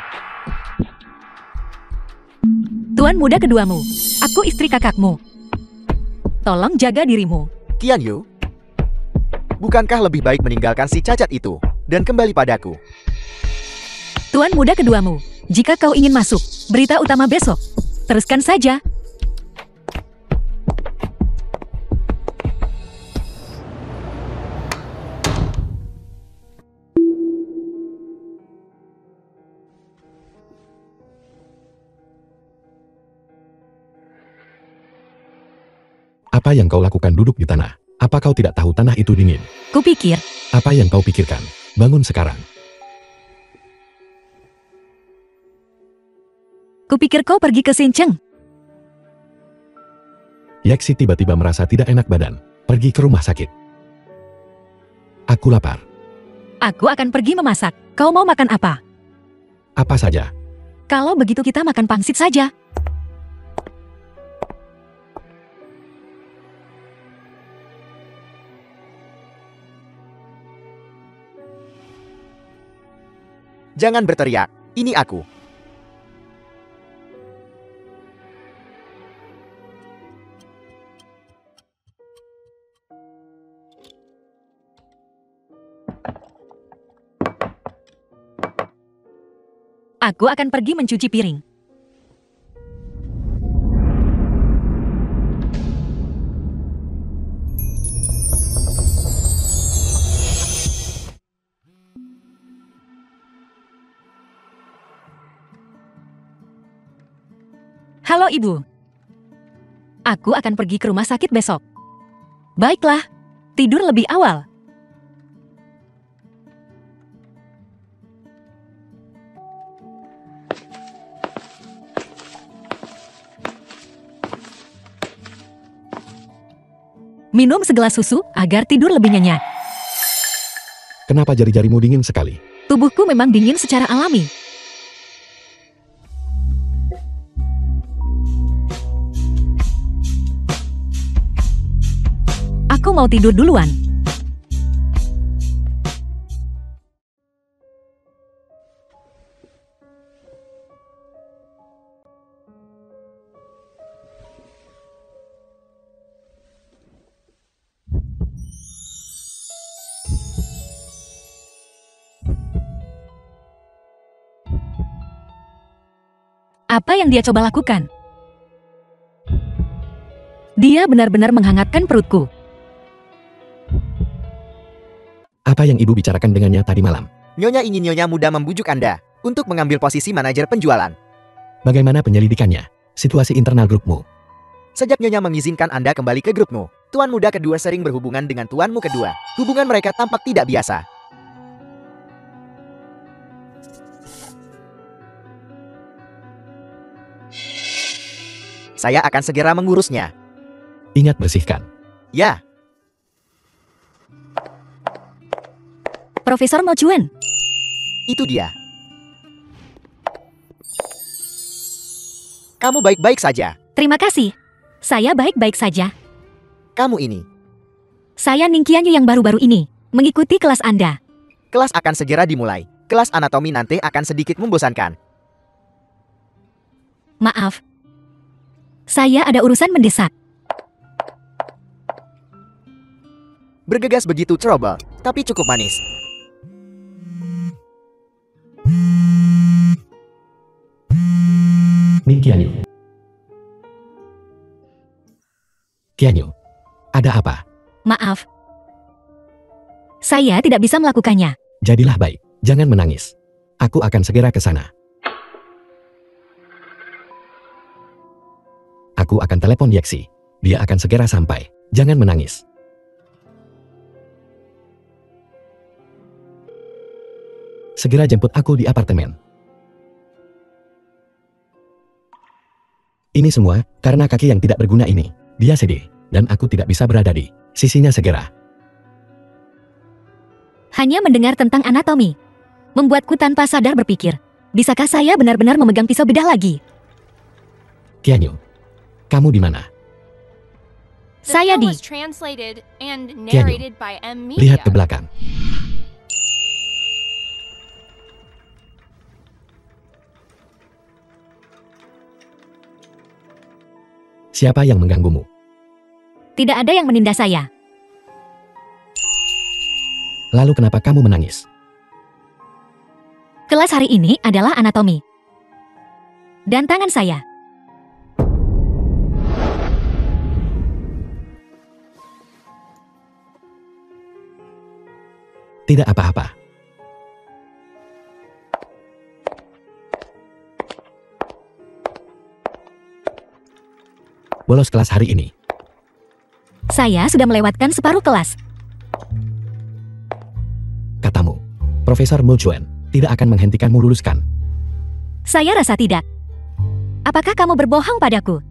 Tuan muda keduamu, aku istri kakakmu. Tolong jaga dirimu. Qianyu, bukankah lebih baik meninggalkan si cacat itu dan kembali padaku? Tuan muda keduamu, jika kau ingin masuk, berita utama besok. Teruskan saja. Apa yang kau lakukan duduk di tanah? Apa kau tidak tahu tanah itu dingin? Kupikir, Apa yang kau pikirkan? Bangun sekarang. kupikir kau pergi ke Xincheng. Yeksi tiba-tiba merasa tidak enak badan. Pergi ke rumah sakit. Aku lapar. Aku akan pergi memasak. Kau mau makan apa? Apa saja? Kalau begitu kita makan pangsit saja. Jangan berteriak, ini aku. Aku akan pergi mencuci piring. Halo Ibu. Aku akan pergi ke rumah sakit besok. Baiklah, tidur lebih awal. Minum segelas susu agar tidur lebih nyenyak. Kenapa jari-jarimu dingin sekali? Tubuhku memang dingin secara alami. Aku mau tidur duluan. Apa yang dia coba lakukan? Dia benar-benar menghangatkan perutku. Apa yang ibu bicarakan dengannya tadi malam? Nyonya ingin Nyonya muda membujuk Anda untuk mengambil posisi manajer penjualan. Bagaimana penyelidikannya? Situasi internal grupmu? Sejak Nyonya mengizinkan Anda kembali ke grupmu, Tuan muda kedua sering berhubungan dengan tuanmu kedua. Hubungan mereka tampak tidak biasa. Saya akan segera mengurusnya. Ingat bersihkan. Ya, Profesor Mo Chuan, itu dia. Kamu baik-baik saja. terima kasih. Saya baik-baik saja. Kamu ini. Saya Ningqianyu yang baru-baru ini mengikuti kelas Anda. Kelas akan segera dimulai. Kelas anatomi nanti akan sedikit membosankan. Maaf. Saya ada urusan mendesak. Bergegas begitu trouble, tapi cukup manis. Ningqianyu. Qianyu, ada apa? Maaf. Saya tidak bisa melakukannya. Jadilah baik, jangan menangis. Aku akan segera ke sana. Aku akan telepon Yeksi. Dia akan segera sampai. Jangan menangis. Segera jemput aku di apartemen. Ini semua karena kaki yang tidak berguna ini. Dia sedih, dan aku tidak bisa berada di sisinya segera. Hanya mendengar tentang anatomi membuatku tanpa sadar berpikir, bisakah saya benar-benar memegang pisau bedah lagi? Qianyu, kamu di mana? The Saya film di- was translated and narrated by M Media. Lihat ke belakang. Siapa yang mengganggumu? Tidak ada yang menindas saya. Lalu kenapa kamu menangis? Kelas hari ini adalah anatomi. Dan tangan saya. Tidak apa-apa. Bolos kelas hari ini. Saya sudah melewatkan separuh kelas. Katamu, Profesor Mo Chuan tidak akan menghentikanmu luluskan. Saya rasa tidak. Apakah kamu berbohong padaku?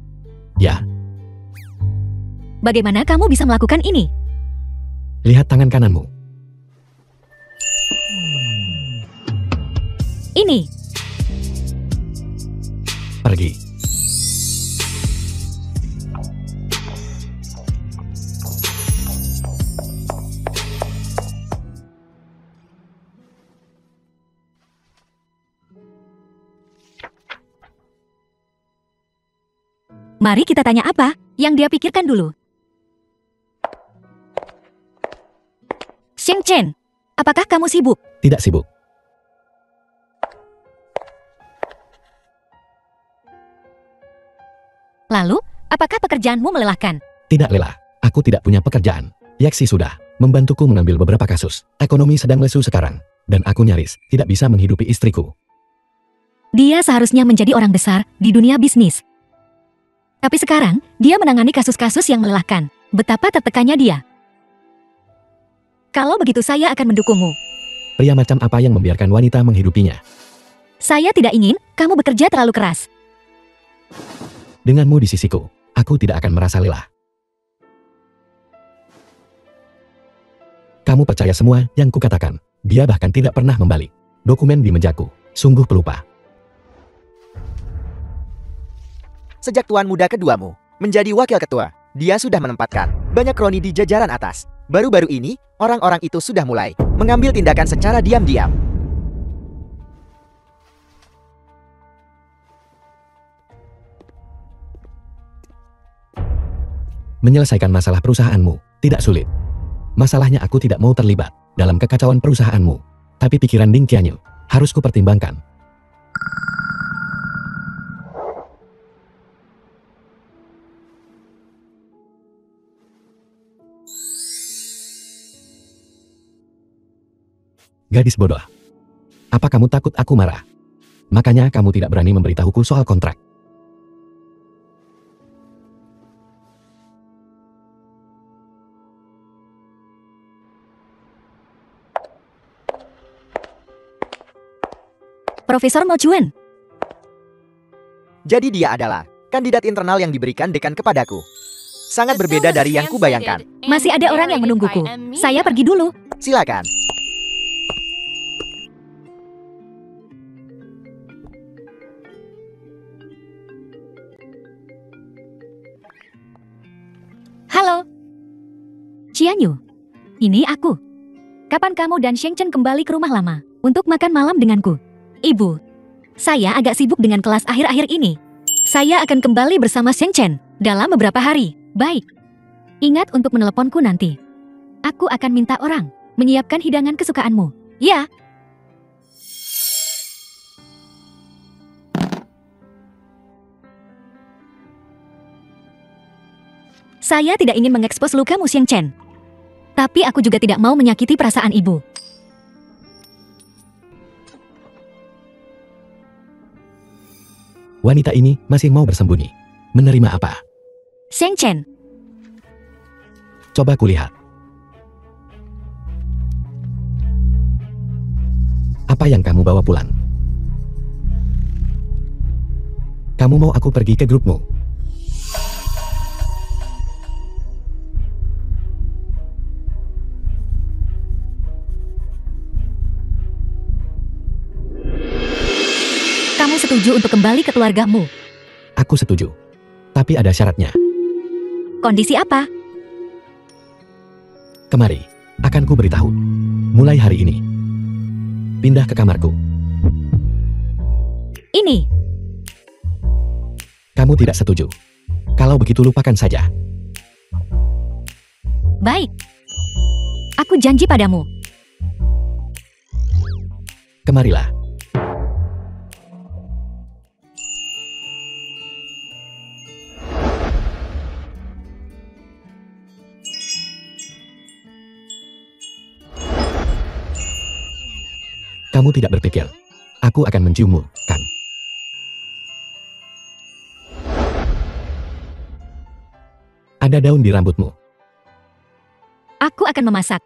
Ya, Bagaimana kamu bisa melakukan ini? Lihat tangan kananmu. Ini. Pergi. Mari kita tanya apa yang dia pikirkan dulu. Sheng Chen, apakah kamu sibuk? Tidak sibuk. Lalu, apakah pekerjaanmu melelahkan? Tidak lelah. Aku tidak punya pekerjaan. Yaksi sudah membantuku mengambil beberapa kasus. Ekonomi sedang lesu sekarang. Dan aku nyaris tidak bisa menghidupi istriku. Dia seharusnya menjadi orang besar di dunia bisnis. Tapi sekarang, dia menangani kasus-kasus yang melelahkan. Betapa tertekannya dia. Kalau begitu saya akan mendukungmu. Pria macam apa yang membiarkan wanita menghidupinya? Saya tidak ingin kamu bekerja terlalu keras. Denganmu di sisiku, aku tidak akan merasa lelah. Kamu percaya semua yang kukatakan. Dia bahkan tidak pernah membalik. Dokumen di mejaku, sungguh pelupa. Sejak tuan muda keduamu menjadi wakil ketua, dia sudah menempatkan banyak kroni di jajaran atas. Baru-baru ini, orang-orang itu sudah mulai mengambil tindakan secara diam-diam. Menyelesaikan masalah perusahaanmu tidak sulit. Masalahnya aku tidak mau terlibat dalam kekacauan perusahaanmu. Tapi pikiran Ding Qianyu harus kupertimbangkan. Gadis bodoh. Apa kamu takut aku marah? Makanya kamu tidak berani memberitahuku soal kontrak. Profesor Mo Chuan, Jadi dia adalah kandidat internal yang diberikan dekan kepadaku. Sangat berbeda dari yang kubayangkan. masih ada orang yang menungguku. Saya pergi dulu. Silakan. Halo. Qianyu, ini aku. Kapan kamu dan Sheng Chen kembali ke rumah lama untuk makan malam denganku? Ibu, saya agak sibuk dengan kelas akhir-akhir ini. Saya akan kembali bersama Sheng Chen dalam beberapa hari. Baik. Ingat untuk meneleponku nanti. Aku akan minta orang menyiapkan hidangan kesukaanmu. Ya. Saya tidak ingin mengekspos lukamu, Sheng Chen. Tapi aku juga tidak mau menyakiti perasaan ibu. Wanita ini masih mau bersembunyi. Menerima apa? Sheng Chen, Coba kulihat. Apa yang kamu bawa pulang? Kamu mau aku pergi ke grupmu? kamu setuju untuk kembali ke keluargamu? Aku setuju. Tapi ada syaratnya. Kondisi apa? Kemari, akan ku beritahu. Mulai hari ini. Pindah ke kamarku. Ini. Kamu tidak setuju. Kalau begitu lupakan saja. Baik. Aku janji padamu. Kemarilah. Kamu tidak berpikir, aku akan menciummu, kan? Ada daun di rambutmu. Aku akan memasak.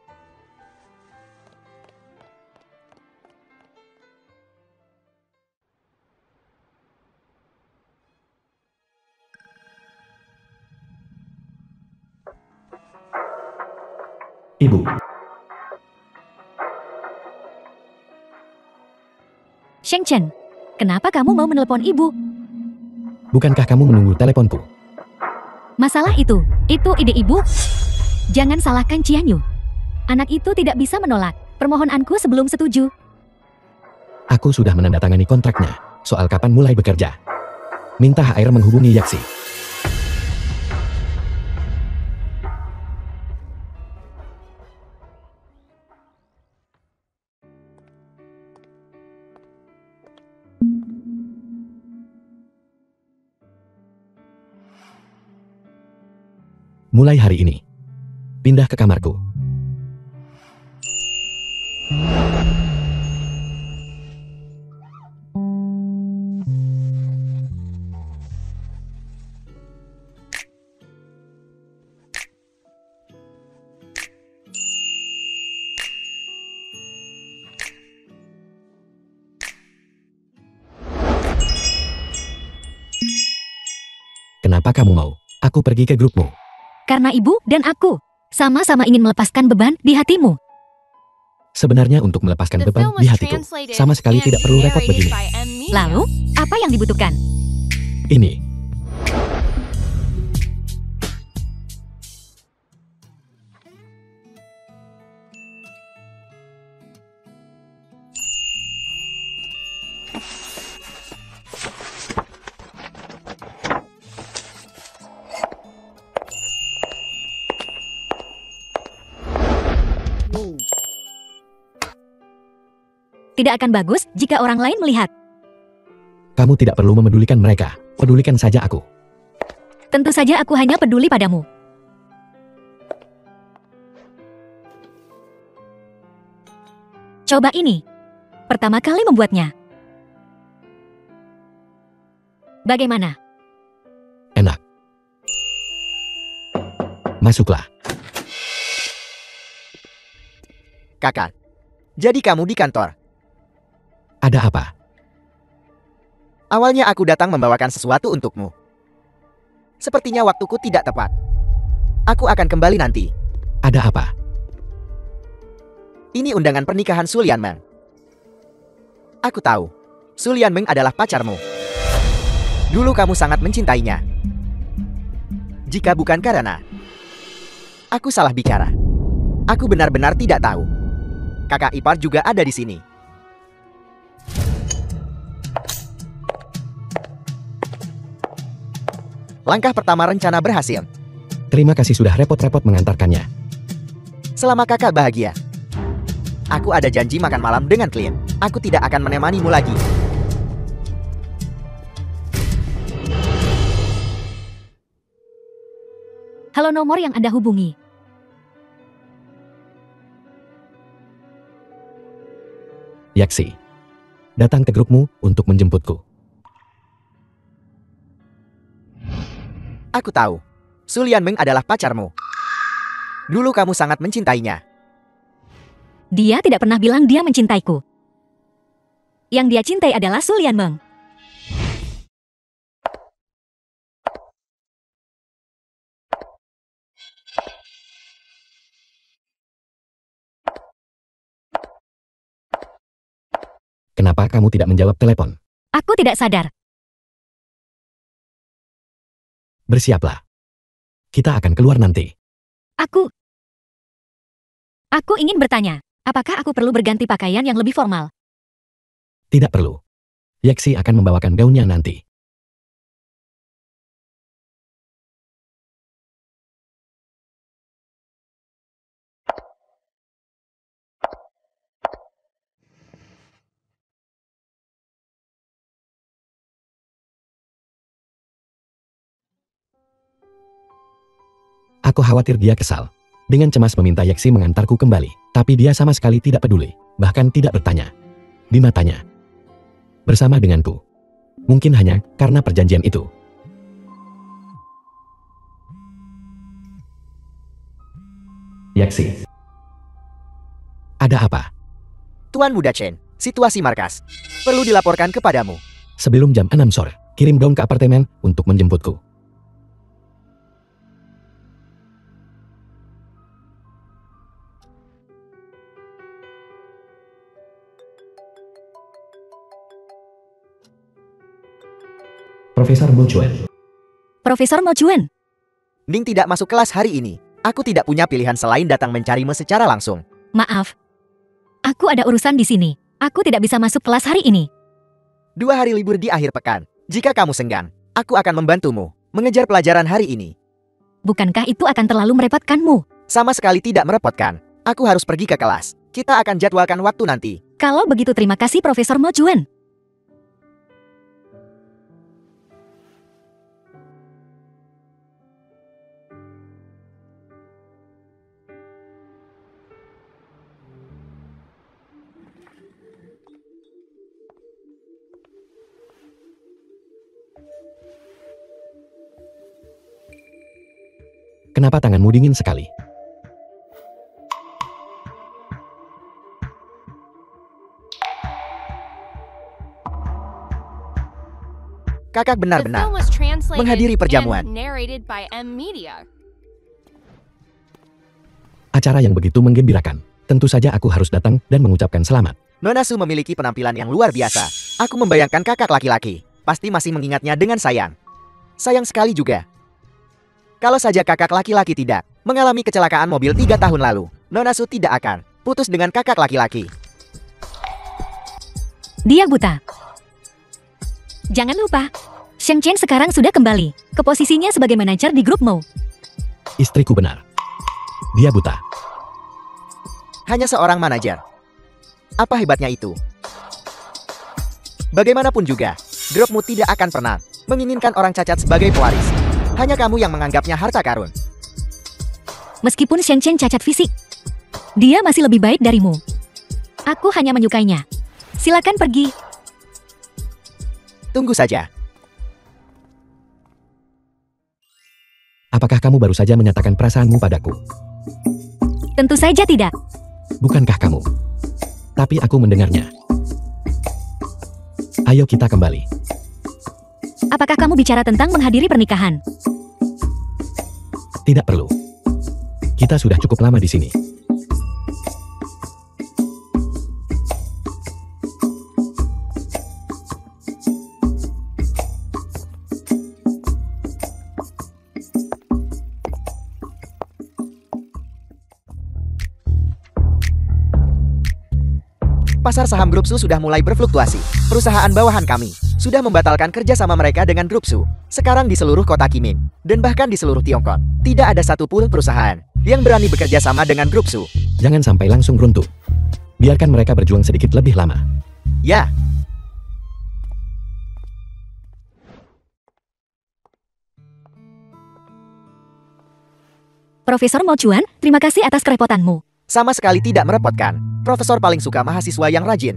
Ibu, Sheng Chen, kenapa kamu mau menelepon ibu? bukankah kamu menunggu teleponku? Masalah itu ide ibu. Jangan salahkan Qianyu. Anak itu tidak bisa menolak permohonanku sebelum setuju. Aku sudah menandatangani kontraknya. Soal kapan mulai bekerja. Minta HR menghubungi Yaxi. Mulai hari ini, pindah ke kamarku. Kenapa kamu mau aku pergi ke grupmu? Karena ibu dan aku sama-sama ingin melepaskan beban di hatimu. Sebenarnya untuk melepaskan The beban film di was hatiku, translated sama sekali and tidak perlu repot narrated begini. by M. Media. Lalu, apa yang dibutuhkan? Ini. Tidak akan bagus jika orang lain melihat. Kamu tidak perlu memedulikan mereka. Pedulikan saja aku. Tentu saja aku hanya peduli padamu. Coba ini. Pertama kali membuatnya. Bagaimana? Enak. Masuklah. Kakak. Jadi kamu di kantor. Ada apa? Awalnya aku datang membawakan sesuatu untukmu. Sepertinya waktuku tidak tepat. Aku akan kembali nanti. Ada apa? Ini undangan pernikahan Su Lianmeng. Aku tahu, Su Lianmeng adalah pacarmu. Dulu kamu sangat mencintainya. Jika bukan karena aku salah bicara, aku benar-benar tidak tahu. Kakak ipar juga ada di sini. Langkah pertama rencana berhasil. Terima kasih sudah repot-repot mengantarkannya. Selama kakak bahagia. Aku ada janji makan malam dengan klien. Aku tidak akan menemanimu lagi. Halo, nomor yang Anda hubungi. Yaxi. Datang ke grupmu untuk menjemputku. Aku tahu, Su Lianmeng adalah pacarmu. Dulu kamu sangat mencintainya. Dia tidak pernah bilang dia mencintaiku. Yang dia cintai adalah Su Lianmeng. Kenapa kamu tidak menjawab telepon? Aku tidak sadar. Bersiaplah. Kita akan keluar nanti. Aku ingin bertanya, apakah aku perlu berganti pakaian yang lebih formal? Tidak perlu. Yaxi akan membawakan gaunnya nanti. Aku khawatir dia kesal. Dengan cemas meminta Yaxi mengantarku kembali. Tapi dia sama sekali tidak peduli. Bahkan tidak bertanya. Di matanya. Bersama denganku. Mungkin hanya karena perjanjian itu. Yaxi. Ada apa? Tuan Muda Chen, situasi markas. Perlu dilaporkan kepadamu. Sebelum jam 6 sore, kirim dong ke apartemen untuk menjemputku. Profesor Mo Chuan. Profesor Mo Chuan, Ning tidak masuk kelas hari ini. Aku tidak punya pilihan selain datang mencarimu secara langsung. maaf. Aku ada urusan di sini. Aku tidak bisa masuk kelas hari ini. 2 hari libur di akhir pekan. Jika kamu senggang, aku akan membantumu mengejar pelajaran hari ini. Bukankah itu akan terlalu merepotkanmu? Sama sekali tidak merepotkan. Aku harus pergi ke kelas. Kita akan jadwalkan waktu nanti. Kalau begitu terima kasih Profesor Mo Chuan. Kenapa tanganmu dingin sekali? Kakak The benar-benar film was translated menghadiri perjamuan. and narrated by M Media. Acara yang begitu menggembirakan. Tentu saja aku harus datang dan mengucapkan selamat. Nona Su memiliki penampilan yang luar biasa. Aku membayangkan kakak laki-laki. Pasti masih mengingatnya dengan sayang. Sayang sekali juga. Kalau saja kakak laki-laki tidak mengalami kecelakaan mobil 3 tahun lalu, Nona Su tidak akan putus dengan kakak laki-laki. Dia buta. Jangan lupa, Sheng Chen sekarang sudah kembali ke posisinya sebagai manajer di grup Mo. Istriku benar. Dia buta. Hanya seorang manajer. Apa hebatnya itu? Bagaimanapun juga, grupmu tidak akan pernah menginginkan orang cacat sebagai pewaris. Hanya kamu yang menganggapnya harta karun. Meskipun Sheng Chen cacat fisik, dia masih lebih baik darimu. Aku hanya menyukainya. Silakan pergi. Tunggu saja. Apakah kamu baru saja menyatakan perasaanmu padaku? Tentu saja tidak. Bukankah kamu? Tapi aku mendengarnya. Ayo kita kembali. Apakah kamu bicara tentang menghadiri pernikahan? Tidak perlu. Kita sudah cukup lama di sini. Pasar saham Grup Su sudah mulai berfluktuasi. Perusahaan bawahan kami sudah membatalkan kerja sama mereka dengan Grup Su. Sekarang di seluruh kota Kimin, dan bahkan di seluruh Tiongkok, tidak ada satupun perusahaan yang berani bekerja sama dengan Grup Su. Jangan sampai langsung runtuh. Biarkan mereka berjuang sedikit lebih lama. Ya, Profesor Mo Chuan, terima kasih atas kerepotanmu. sama sekali tidak merepotkan. Profesor paling suka mahasiswa yang rajin.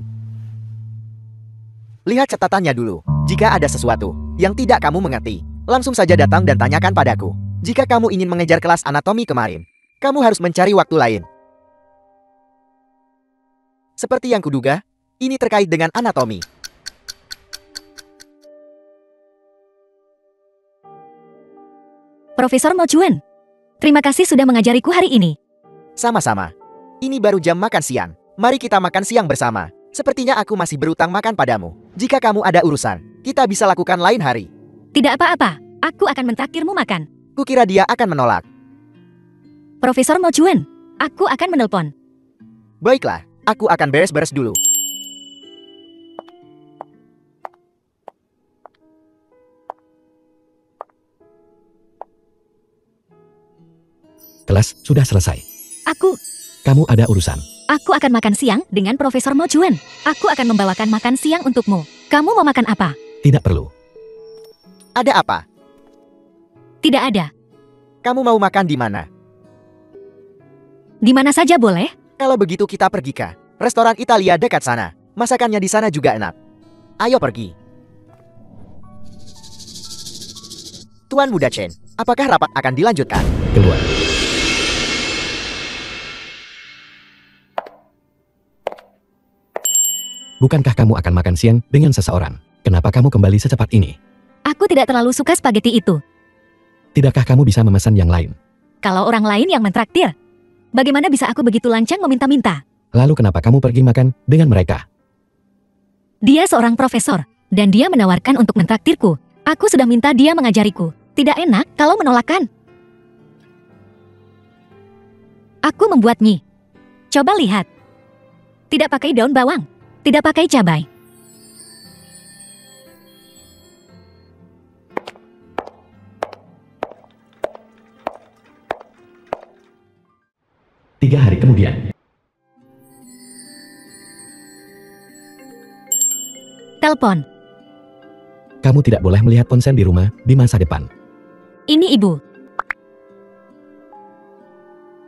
Lihat catatannya dulu. Jika ada sesuatu yang tidak kamu mengerti, langsung saja datang dan tanyakan padaku. Jika kamu ingin mengejar kelas anatomi kemarin, kamu harus mencari waktu lain. Seperti yang kuduga, ini terkait dengan anatomi. Profesor Mo Chuan, terima kasih sudah mengajariku hari ini. Sama-sama. Ini baru jam makan siang. Mari kita makan siang bersama. Sepertinya aku masih berutang makan padamu. Jika kamu ada urusan, kita bisa lakukan lain hari. Tidak apa-apa, aku akan mentraktirmu makan. Kukira dia akan menolak. Profesor Mo Chuan, aku akan menelpon. Baiklah, aku akan beres-beres dulu. Kelas sudah selesai. Kamu ada urusan. Aku akan makan siang dengan Profesor Mo Chuan. Aku akan membawakan makan siang untukmu. Kamu mau makan apa? Tidak perlu. Ada apa? Tidak ada. Kamu mau makan di mana? Di mana saja boleh? Kalau begitu kita pergi ke restoran Italia dekat sana. Masakannya di sana juga enak. Ayo pergi. Tuan Muda Chen, apakah rapat akan dilanjutkan? Keluar. Bukankah kamu akan makan siang dengan seseorang? Kenapa kamu kembali secepat ini? Aku tidak terlalu suka spaghetti itu. Tidakkah kamu bisa memesan yang lain? Kalau orang lain yang mentraktir, bagaimana bisa aku begitu lancang meminta-minta? Lalu kenapa kamu pergi makan dengan mereka? Dia seorang profesor, dan dia menawarkan untuk mentraktirku. Aku sudah minta dia mengajariku. Tidak enak kalau menolakkan. Aku membuat mie. Coba lihat. Tidak pakai daun bawang. Tidak pakai cabai. Tiga hari kemudian. Telepon. Kamu tidak boleh melihat ponsel di rumah di masa depan. Ini ibu.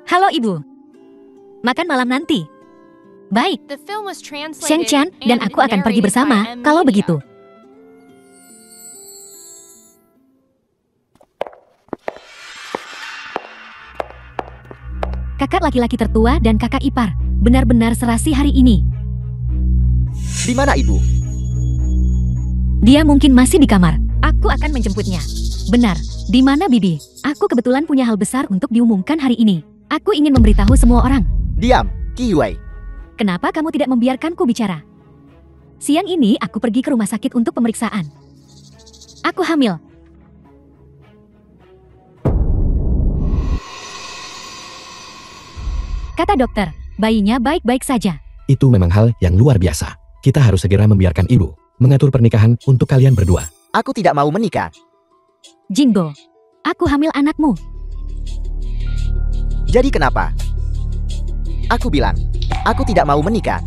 Halo ibu. Makan malam nanti. Baik. The film was Sheng translated Qian dan and aku akan pergi narrated bersama by M kalau Media. begitu. Kakak laki-laki tertua dan kakak ipar benar-benar serasi hari ini. Di mana ibu? Dia mungkin masih di kamar. Aku akan menjemputnya. Benar. Di mana Bibi? Aku kebetulan punya hal besar untuk diumumkan hari ini. Aku ingin memberitahu semua orang. Diam, Qi Yuwei. Kenapa kamu tidak membiarkanku bicara? Siang ini aku pergi ke rumah sakit untuk pemeriksaan. Aku hamil. Kata dokter, bayinya baik-baik saja. Itu memang hal yang luar biasa. Kita harus segera membiarkan ibu mengatur pernikahan untuk kalian berdua. Aku tidak mau menikah. Jingbo, aku hamil anakmu. Jadi kenapa? Aku bilang, aku tidak mau menikah.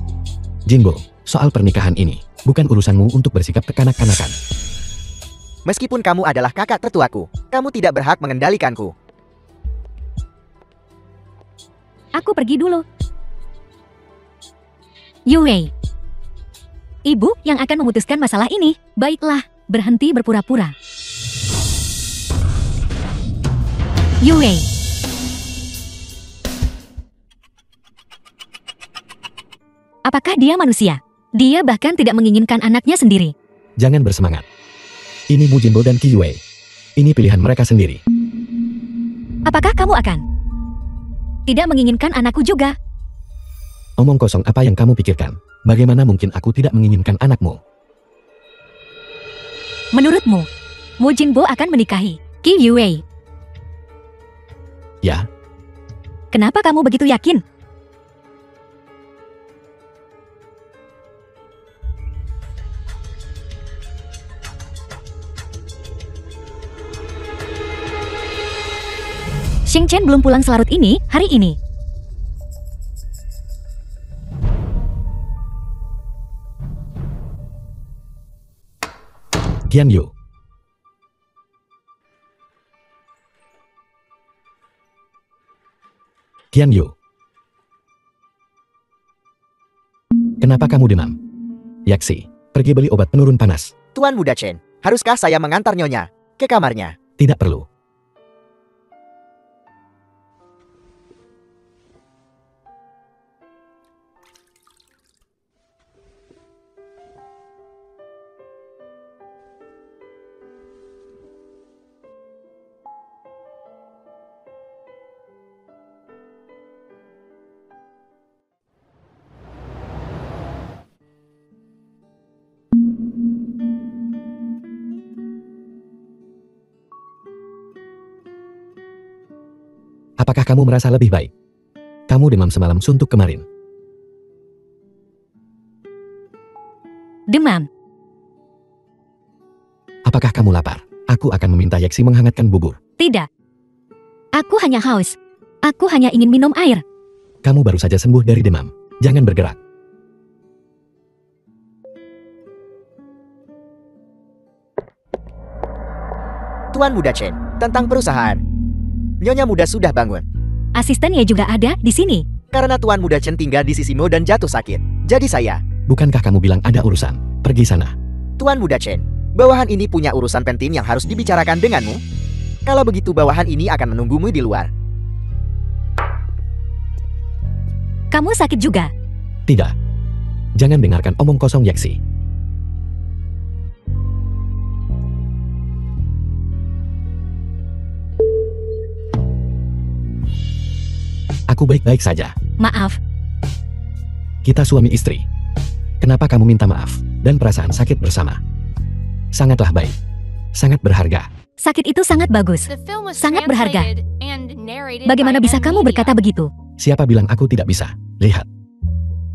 Jinbo, soal pernikahan ini bukan urusanmu untuk bersikap kekanak-kanakan. Meskipun kamu adalah kakak tertuaku, kamu tidak berhak mengendalikanku. Aku pergi dulu. Yue. Ibu yang akan memutuskan masalah ini. Baiklah, berhenti berpura-pura. Yue. Apakah dia manusia? Dia bahkan tidak menginginkan anaknya sendiri. Jangan bersemangat. Ini Mu Jinbo dan Qi Yuwei. Ini pilihan mereka sendiri. Apakah kamu akan tidak menginginkan anakku juga? Omong kosong apa yang kamu pikirkan? Bagaimana mungkin aku tidak menginginkan anakmu? Menurutmu, Mu Jinbo akan menikahi Qi Yuwei? Ya, Kenapa kamu begitu yakin? Sheng Qian belum pulang selarut ini, hari ini. Qian Yu. Qian Yu. Kenapa kamu demam? Yaksi, pergi beli obat penurun panas. Tuan Muda Chen, haruskah saya mengantar Nyonya ke kamarnya? Tidak perlu. Apakah kamu merasa lebih baik? Kamu demam semalam suntuk kemarin. Demam. Apakah kamu lapar? Aku akan meminta Yaksi menghangatkan bubur. Tidak. Aku hanya haus. Aku hanya ingin minum air. Kamu baru saja sembuh dari demam. Jangan bergerak. Tuan Muda Chen, tentang perusahaan. Nyonya Muda sudah bangun. Asistennya juga ada di sini. Karena Tuan Muda Chen tinggal di sisi Mo dan jatuh sakit. Jadi saya, Bukankah kamu bilang ada urusan? Pergi sana. Tuan Muda Chen, bawahan ini punya urusan penting yang harus dibicarakan denganmu. Kalau begitu bawahan ini akan menunggumu di luar. Kamu sakit juga. Tidak. Jangan dengarkan omong kosong Yaksi. Aku baik-baik saja. Maaf, Kita suami istri. Kenapa kamu minta maaf dan perasaan sakit bersama? Sangatlah baik. Sangat berharga. Sakit itu sangat bagus. The film was Sangat berharga. translated and narrated Bagaimana by bisa M kamu Media. berkata begitu? Siapa bilang aku tidak bisa? Lihat.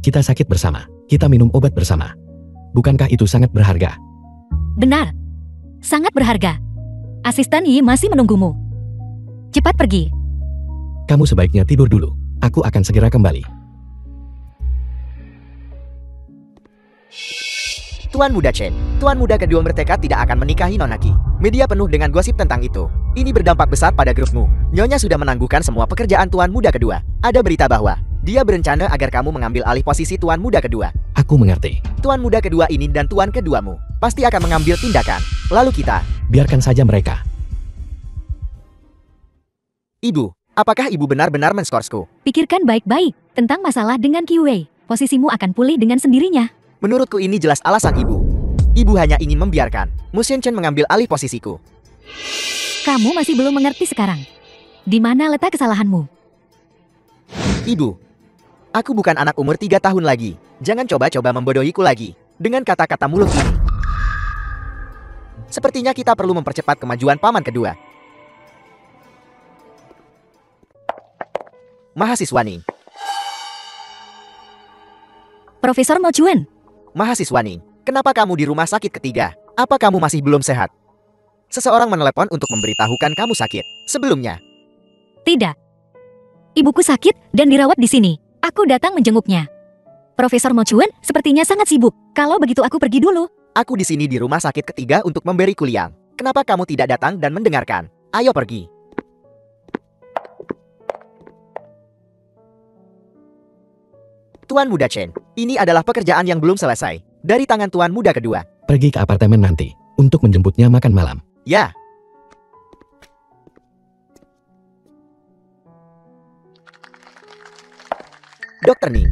Kita sakit bersama. Kita minum obat bersama. Bukankah itu sangat berharga? Benar. Sangat berharga. Asisten Yi masih menunggumu. Cepat pergi. Kamu sebaiknya tidur dulu. Aku akan segera kembali. Tuan Muda Chen, Tuan Muda kedua bertekad tidak akan menikahi Nonaki. Media penuh dengan gosip tentang itu. Ini berdampak besar pada grupmu. Nyonya sudah menangguhkan semua pekerjaan Tuan Muda kedua. Ada berita bahwa dia berencana agar kamu mengambil alih posisi Tuan Muda kedua. Aku mengerti. Tuan Muda kedua ini dan Tuan keduamu pasti akan mengambil tindakan. Lalu kita, Biarkan saja mereka. Ibu, apakah Ibu benar-benar menskorsku? Pikirkan baik-baik tentang masalah dengan Kiwei. Posisimu akan pulih dengan sendirinya. Menurutku ini jelas alasan Ibu. Ibu hanya ingin membiarkan Mu Xianchen mengambil alih posisiku. Kamu masih belum mengerti sekarang. Di mana letak kesalahanmu? Ibu, aku bukan anak umur 3 tahun lagi. Jangan coba-coba membodohiku lagi dengan kata-kata mulut ini. Sepertinya kita perlu mempercepat kemajuan paman kedua. Mahasiswa Ning, Profesor Mo Chuan, mahasiswa Ning, kenapa kamu di rumah sakit ketiga? Apa kamu masih belum sehat? Seseorang menelepon untuk memberitahukan kamu sakit. Sebelumnya, tidak. Ibuku sakit dan dirawat di sini. Aku datang menjenguknya. Profesor Mo Chuan sepertinya sangat sibuk. Kalau begitu aku pergi dulu. aku di sini di rumah sakit ketiga untuk memberi kuliah. Kenapa kamu tidak datang dan mendengarkan? Ayo pergi. Tuan Muda Chen, ini adalah pekerjaan yang belum selesai. Dari tangan Tuan Muda kedua. Pergi ke apartemen nanti. Untuk menjemputnya makan malam. Ya. Dokter Ning,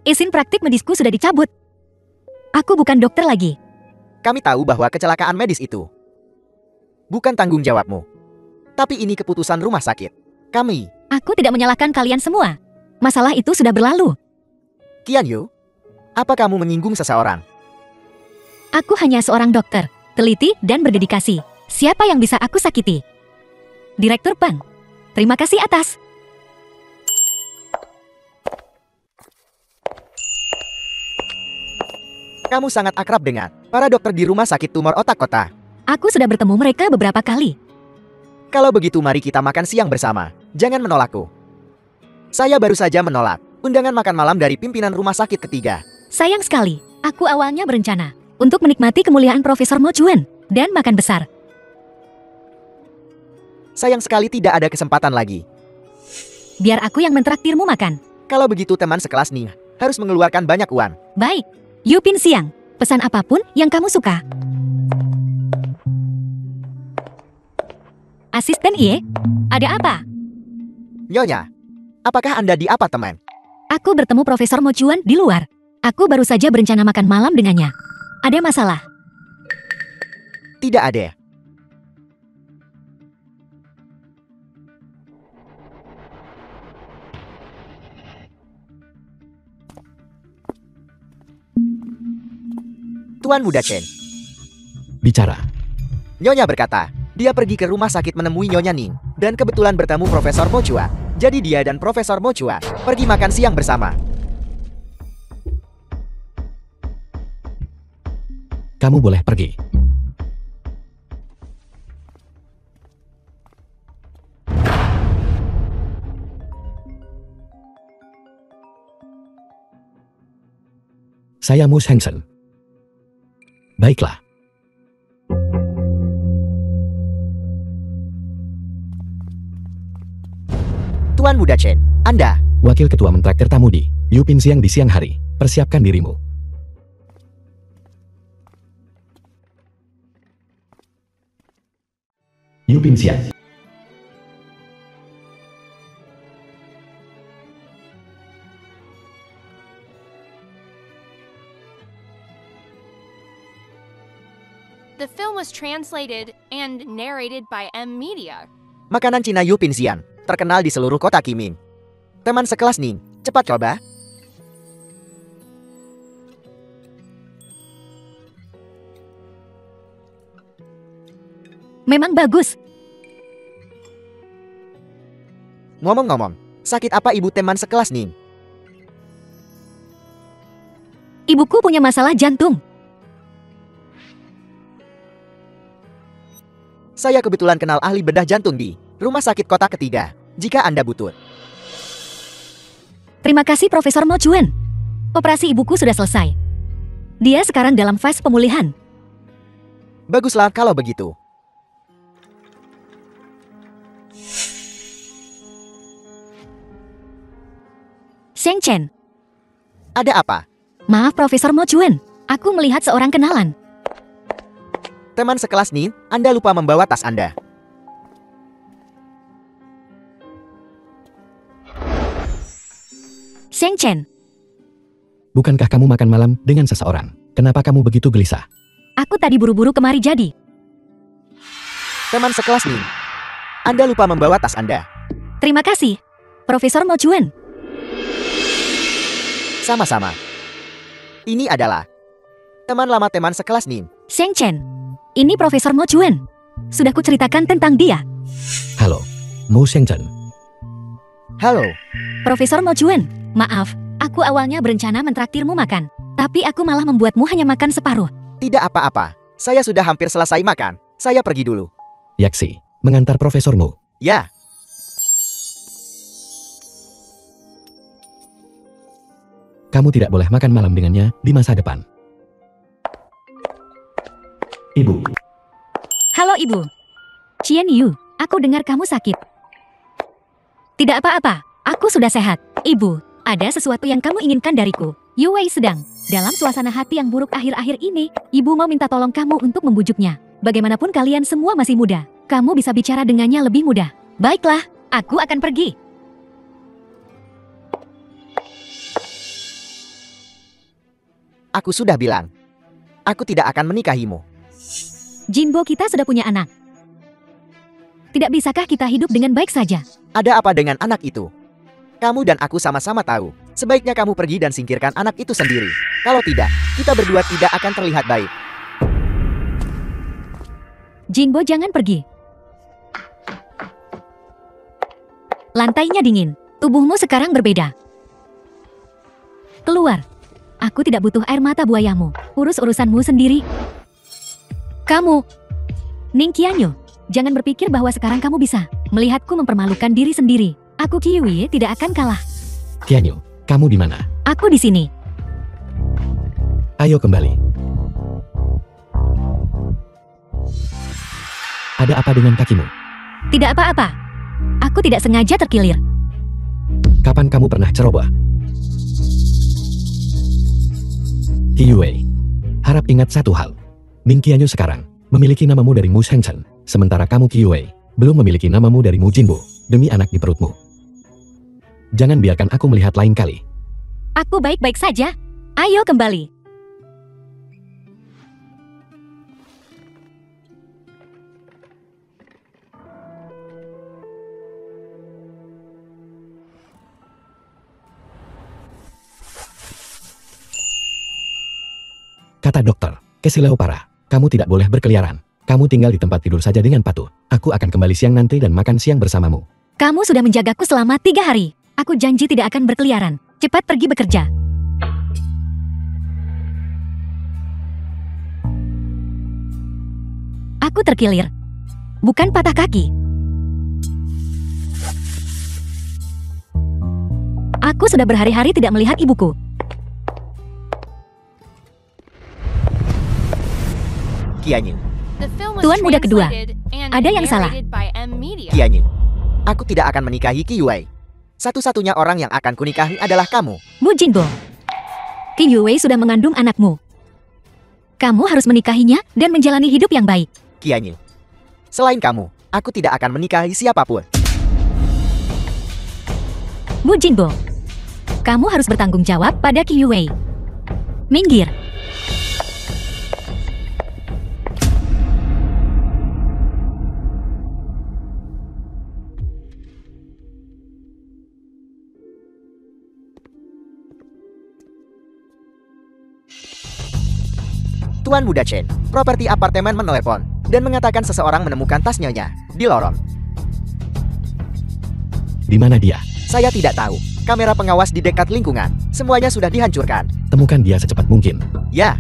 Izin praktik medisku sudah dicabut. Aku bukan dokter lagi. kami tahu bahwa kecelakaan medis itu bukan tanggung jawabmu. Tapi ini keputusan rumah sakit. Kami, Aku tidak menyalahkan kalian semua. Masalah itu sudah berlalu. Qian Yu, apa kamu menyinggung seseorang? Aku hanya seorang dokter, teliti dan berdedikasi. Siapa yang bisa aku sakiti? Direktur Peng. Terima kasih atas. Kamu sangat akrab dengan para dokter di rumah sakit tumor otak kota. Aku sudah bertemu mereka beberapa kali. Kalau begitu mari kita makan siang bersama. Jangan menolakku. Saya baru saja menolak undangan makan malam dari pimpinan rumah sakit ketiga. Sayang sekali, aku awalnya berencana untuk menikmati kemuliaan Profesor Mo Chuan dan makan besar. Sayang sekali tidak ada kesempatan lagi. Biar aku yang mentraktirmu makan. Kalau begitu teman sekelas Ning harus mengeluarkan banyak uang. Baik, Yupin Siang, pesan apapun yang kamu suka. Asisten Ie, ada apa? Nyonya, apakah Anda di apartemen? Aku bertemu Profesor Mo Chuan di luar. Aku baru saja berencana makan malam dengannya. Ada masalah? Tidak ada. Tuan Muda Chen, Bicara. Nyonya berkata, dia pergi ke rumah sakit menemui Nyonya Ning dan kebetulan bertemu Profesor Mo Chua. Jadi dia dan Profesor Mo Chua pergi makan siang bersama. Kamu boleh pergi. Saya Mus Hansen. Baiklah. Tuan Muda Chen, Anda, Wakil Ketua mentraktir tamu di Yupin Siang di siang hari. Persiapkan dirimu. Yupin Siang. The film was translated and narrated by M Media. makanan Cina Yu Pinxian, terkenal di seluruh kota Kiming. Teman sekelas Ning, cepat coba. Memang bagus. Ngomong-ngomong, sakit apa ibu teman sekelas Ning? Ibuku punya masalah jantung. Saya kebetulan kenal ahli bedah jantung di Rumah Sakit Kota Ketiga, jika Anda butuh. Terima kasih Profesor Mo Chuen. Operasi ibuku sudah selesai. Dia sekarang dalam fase pemulihan. Baguslah kalau begitu. Sheng Chen. Ada apa? Maaf Profesor Mo Chuen. Aku melihat seorang kenalan. Teman sekelas Ning, Anda lupa membawa tas Anda. Sheng Chen. Bukankah kamu makan malam dengan seseorang? Kenapa kamu begitu gelisah? Aku tadi buru-buru kemari jadi. Teman sekelas Ning, Anda lupa membawa tas Anda. Terima kasih, Profesor Mo Chuen. Sama-sama. Ini adalah teman lama teman sekelas Ning. Sheng Chen. Ini Profesor Mo Chuen. Sudah kuceritakan tentang dia. Halo, Mo Sheng Chen. Halo, Profesor Mo Chuen. Maaf, aku awalnya berencana mentraktirmu makan. Tapi aku malah membuatmu hanya makan separuh. tidak apa-apa. Saya sudah hampir selesai makan. Saya pergi dulu. Yaksi, mengantar Profesormu. Ya, Kamu tidak boleh makan malam dengannya di masa depan. Ibu, Halo Ibu. Qian Yu, aku dengar kamu sakit. Tidak apa-apa, aku sudah sehat. Ibu, ada sesuatu yang kamu inginkan dariku. Yu Wei sedang dalam suasana hati yang buruk akhir-akhir ini. Ibu mau minta tolong kamu untuk membujuknya. Bagaimanapun kalian semua masih muda. Kamu bisa bicara dengannya lebih mudah. Baiklah, aku akan pergi. aku sudah bilang. Aku tidak akan menikahimu. Jinbo, kita sudah punya anak. Tidak bisakah kita hidup dengan baik saja? Ada apa dengan anak itu? Kamu dan aku sama-sama tahu. Sebaiknya kamu pergi dan singkirkan anak itu sendiri. Kalau tidak, kita berdua tidak akan terlihat baik. Jinbo, jangan pergi. Lantainya dingin. Tubuhmu sekarang berbeda. Keluar. Aku tidak butuh air mata buayamu. Urus urusanmu sendiri. Kamu, Ning Qianyu, jangan berpikir bahwa sekarang kamu bisa melihatku mempermalukan diri sendiri. Aku Kiwi tidak akan kalah. Qianyu, kamu di mana? Aku di sini. Ayo kembali. Ada apa dengan kakimu? Tidak apa-apa. Aku tidak sengaja terkilir. Kapan kamu pernah ceroboh? Yue, harap ingat satu hal. Ning Qianyu sekarang memiliki namamu dari Mu Sheng Chen, sementara kamu Yue belum memiliki namamu dari Mu Jinbo, demi anak di perutmu. Jangan biarkan aku melihat lain kali. Aku baik-baik saja. Ayo kembali. Kata dokter, Kesileopara, kamu tidak boleh berkeliaran. Kamu tinggal di tempat tidur saja dengan patuh. Aku akan kembali siang nanti dan makan siang bersamamu. Kamu sudah menjagaku selama 3 hari. Aku janji tidak akan berkeliaran. Cepat pergi bekerja. Aku terkilir. Bukan patah kaki. Aku sudah berhari-hari tidak melihat ibuku. Qianyu, The film was Tuan muda kedua. translated and Ada yang salah. narrated by M Media. Qianyu, aku tidak akan menikahi Qi Yue. Satu-satunya orang yang akan kunikahi adalah kamu. Mu Jinbo. Qi Yue sudah mengandung anakmu. Kamu harus menikahinya dan menjalani hidup yang baik. Qianyu, selain kamu, aku tidak akan menikahi siapapun. Mu Jinbo. Kamu harus bertanggung jawab pada Qi Yue. Minggir. Tuan Muda Chen, properti apartemen menelepon. dan mengatakan seseorang menemukan tas Nyonya di lorong. Di mana dia? Saya tidak tahu. Kamera pengawas di dekat lingkungan. Semuanya sudah dihancurkan. Temukan dia secepat mungkin. Ya,